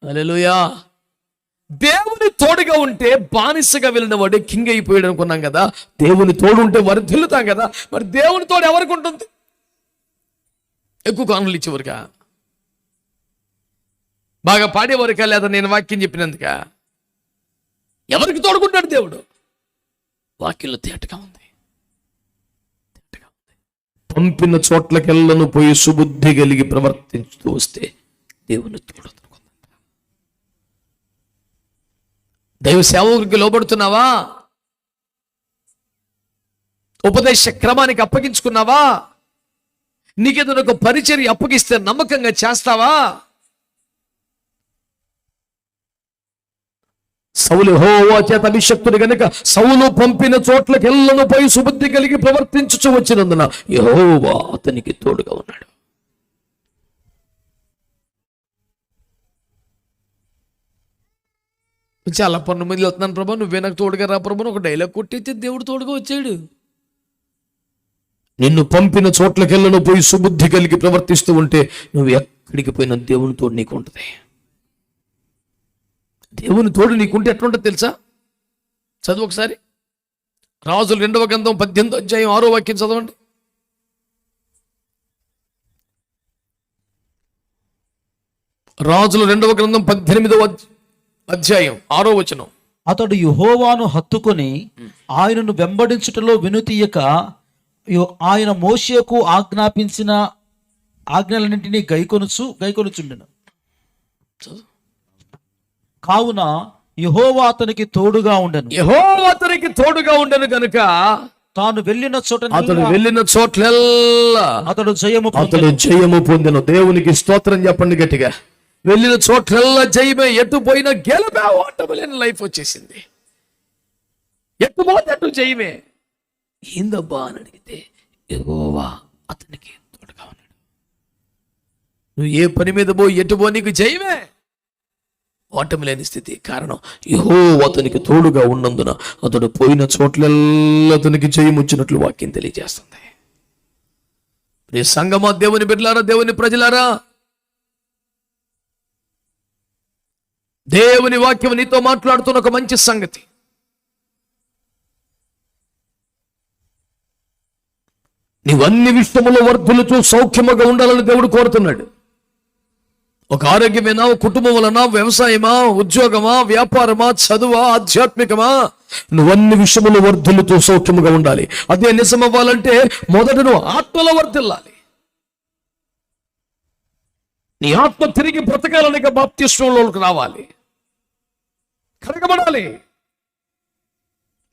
హల్లెలూయా. దేవుని తోడుగా ఉంటే బానిసగా వెళ్ళిన వాడే కింగ్ అయిపోయాడు అనుకున్నాం కదా. దేవుని తోడు ఉంటే వర్ధిల్లుతాం కదా. మరి దేవుని తోడు ఎవరికి ఉంటుంది? ఎక్కువ కానులు ఇచ్చేవరకా, బాగా పాడేవరకా, లేదా నేను వాక్యం చెప్పినందుక? ఎవరికి తోడుకుంటాడు దేవుడు? వాక్యంలో తేటగా ఉంది. పంపిన చోట్లకెళ్ళను పోయి సుబుద్ధి కలిగి ప్రవర్తించుతూ వస్తే దేవుని తోడు. దైవ సేవకుడికి లోబడుతున్నావా? ఉపదేశ క్రమానికి అప్పగించుకున్నావా? నీకేదైనా ఒక పరిచర్య అప్పగిస్తే నమ్మకంగా చేస్తావా? సౌలు యెహోవా చేత అభిషక్తుడు గనుక సౌలు పంపిన చోట్లకెళ్ళను పోయి సుబుద్ధి కలిగి ప్రవర్తించుచు వచ్చినందున యెహోవా అతనికి తోడుగా ఉన్నాడు. చాలా పన్ను మంది వస్తున్నాను ప్రభా, నువ్వే నాకు తోడుగా రా ప్రభా, ఒక డైలాగ్ కొట్టయితే దేవుడు తోడుగా వచ్చాడు. నిన్ను పంపిన చోట్లకెళ్ళను పోయి సుబుద్ధి కలిగి ప్రవర్తిస్తూ ఉంటే నువ్వు ఎక్కడికి పోయినా దేవుని తోడు నీకు ఉంటుంది. దేవుని తోడు నీకుంటే ఎట్లుంటుంది తెలుసా? చదువు ఒకసారి. రాజులు 2వ గ్రంథం 18వ అధ్యాయం 6వ వాక్యం చదవండి. రాజులు 2వ గ్రంథం 18వ అధ్యాయం 6వ వచనం. అతడు యెహోవాను హత్తుకొని ఆయనను వెంబడించుటలో వెనుతీయక ఆయన మోషేకు ఆజ్ఞాపించిన ఆజ్ఞలన్నింటినీ గైకొనుచుండెను. కావున యెహోవా అతనికి తోడుగా ఉండెను. యెహోవా అతనికి తోడుగా ఉండెను గనుక తాను వెళ్ళిన చోట్లెల్లా అతడు జయము పొందెను. దేవునికి స్తోత్రం చెప్పండి గట్టిగా. వెళ్ళిన చోట్లల్లా జయమే, ఎటు పోయినా గెలుపే, ఓటమి లేని లైఫ్ వచ్చేసింది. ఎటు పోతే అటు జయమే. ఏందబ్బా అని అడిగితే యెహోవా అతనికి తోడుగా ఉన్నాడు. నువ్వు ఏ పని మీద పోయి ఎటు పో నీకు జయమే, ఓటమి లేని స్థితి. కారణం యెహోవా అతనికి తోడుగా ఉన్నందున అతడు పోయిన చోట్లల్లా అతనికి జయం వచ్చినట్లు వాక్యం తెలియజేస్తుంది. ఈ సంగమా, దేవుని బిడ్డలారా, దేవుని ప్రజలారా, దేవుని వాక్యం నీతో మాట్లాడుతున్న ఒక మంచి సంగతి. నీవన్ని విషయములో వర్ధులుచు సౌఖ్యముగా ఉండాలని దేవుడు కోరుతున్నాడు. ఒక ఆరోగ్యమేనా, ఒక కుటుంబం వలన, వ్యవసాయమా, ఉద్యోగమా, వ్యాపారమా, చదువా, ఆధ్యాత్మికమా, నువ్వన్ని విషయములు వర్ధులుతూ సౌఖ్యముగా ఉండాలి. అదే నిజమవ్వాలంటే మొదట నువ్వు ఆత్మలో వర్ధిల్లాలి. నీ ఆత్మ తిరిగి బ్రతకాలని బాప్తిస్మంలోకి రావాలి, కడగబడాలి.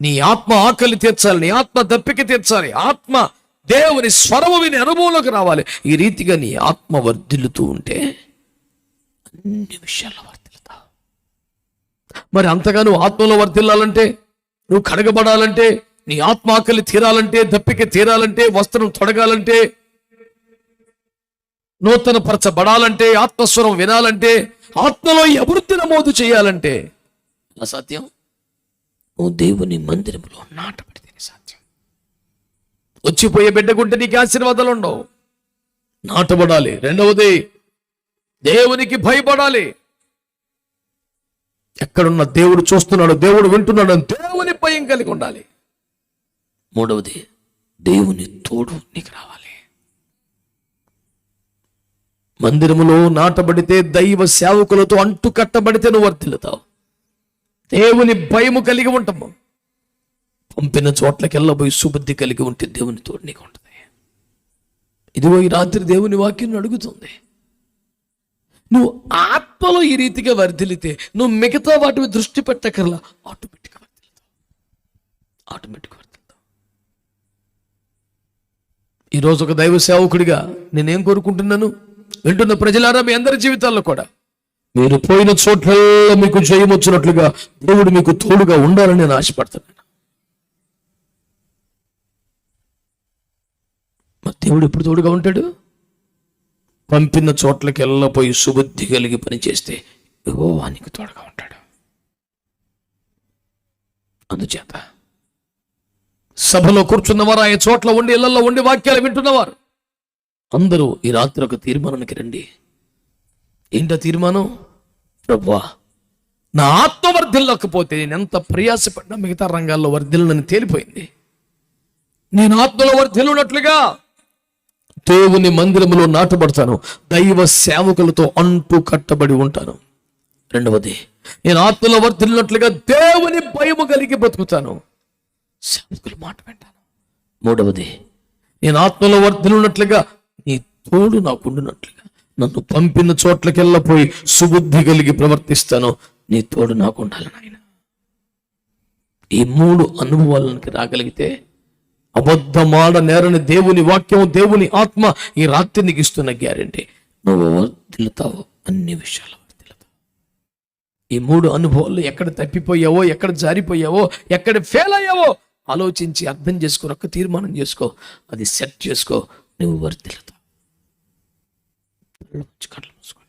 నీ ఆత్మ ఆకలి తీర్చాలి, నీ ఆత్మ దప్పిక తీర్చాలి, ఆత్మ దేవుని స్వరము విని అనుభవంలోకి రావాలి. ఈ రీతిగా నీ ఆత్మ వర్ధిల్లుతూ ఉంటే అన్ని విషయాల్లో వర్ధిల్లుతావు. మరి అంతగా నువ్వు ఆత్మలో వర్ధిల్లాలంటే, నువ్వు కడగబడాలంటే, నీ ఆత్మ ఆకలి తీరాలంటే, దప్పిక తీరాలంటే, వస్త్రం తొడగాలంటే, నూతన పరచబడాలంటే, ఆత్మస్వరం వినాలంటే, ఆత్మలో ఈ అభివృద్ధి నమోదు చేయాలంటే అసాధ్యం. నువ్వు దేవుని మందిరంలో నాటబడితేనే సాధ్యం. వచ్చిపోయే బిడ్డకుంటే నీకు ఆశీర్వాదాలు ఉండవు. నాటబడాలి. రెండవది, దేవునికి భయపడాలి. ఎక్కడున్న దేవుడు చూస్తున్నాడు, దేవుడు వింటున్నాడు అని దేవుని భయం కలిగి ఉండాలి. మూడవది, దేవుని తోడు నీకు రావాలి. మందిరములో నాటబడితే, దైవ సేవకులతో అంటు కట్టబడితే నువ్వు వర్ధిల్లుతావు. దేవుని భయము కలిగి ఉంటాము. పంపిన చోట్లకెల్లా పోయి సుబుద్ధి కలిగి ఉంటే దేవుని తోడు నీకు ఉంటుంది. ఇదిగో ఈ రాత్రి దేవుని వాక్యం అడుగుతుంది. నువ్వు ఆత్మలో ఈ రీతిగా వర్ధిల్లితే నువ్వు మిగతా వాటి మీద దృష్టి పెట్టకర్లా ఆటోమేటిక్గా వర్ధిల్లుతావు. ఈరోజు ఒక దైవ సేవకుడిగా నేనేం కోరుకుంటున్నాను, వింటున్న ప్రజలారా, మీ అందరి జీవితాల్లో కూడా మీరు పోయిన చోట్లల్లో మీకు జయం వచ్చినట్లుగా దేవుడు మీకు తోడుగా ఉండాలని నేను ఆశపడుతున్నాను. మరి దేవుడు ఎప్పుడు తోడుగా ఉంటాడు? పంపిన చోట్లకి వెళ్ళపోయి సుబుద్ధి కలిగి పనిచేస్తే యెహోవానికి తోడుగా ఉంటాడు. అందుచేత సభలో కూర్చున్నవారు, ఆయన చోట్ల ఉండి, ఇళ్లలో ఉండి వాక్యాలు వింటున్నవారు అందరూ ఈ రాత్రి ఒక తీర్మానానికి రండి. ఏంటో తీర్మానం? ప్రభువా, నా ఆత్మ వర్ధిల్లకపోతే నేను ఎంత ప్రయాసపడినా మిగతా రంగాల్లో వర్ధిల్లనని తేలిపోయింది. నేను ఆత్మలో వర్ధిల్లున్నట్లుగా దేవుని మందిరములో నాటబడతాను, దైవ సేవకులతో అంటు కట్టబడి ఉంటాను. రెండవది, నేను ఆత్మలో వర్ధిల్లున్నట్లుగా దేవుని భయము కలిగి బ్రతుకుతాను, సేవకుల మాట వింటాను. మూడవది, నేను ఆత్మలో వర్ధిల్లున్నట్లుగా నీ తోడు నాకుండునట్లుగా నన్ను పంపిన చోట్లకెళ్ళపోయి సుబుద్ధి కలిగి ప్రవర్తిస్తాను, నీ తోడు నాకు ఉండాలి నాయన. ఈ మూడు అనుభవాలకి రాగలిగితే అబద్ధమాడ నేరని దేవుని వాక్యం, దేవుని ఆత్మ ఈ రాత్రి నీకు ఇస్తున్న గ్యారెంటీ, నువ్వు వర్ధిల్లుతావు, అన్ని విషయాలు వర్ధిల్లుతావు. ఈ మూడు అనుభవాలు ఎక్కడ తప్పిపోయావో, ఎక్కడ జారిపోయావో, ఎక్కడ ఫెయిల్ అయ్యావో ఆలోచించి అర్థం చేసుకో, ఒక్క తీర్మానం చేసుకో, అది సెట్ చేసుకో, నువ్వు వర్ధిల్లుతావు. కళ్ళు మూసుకో.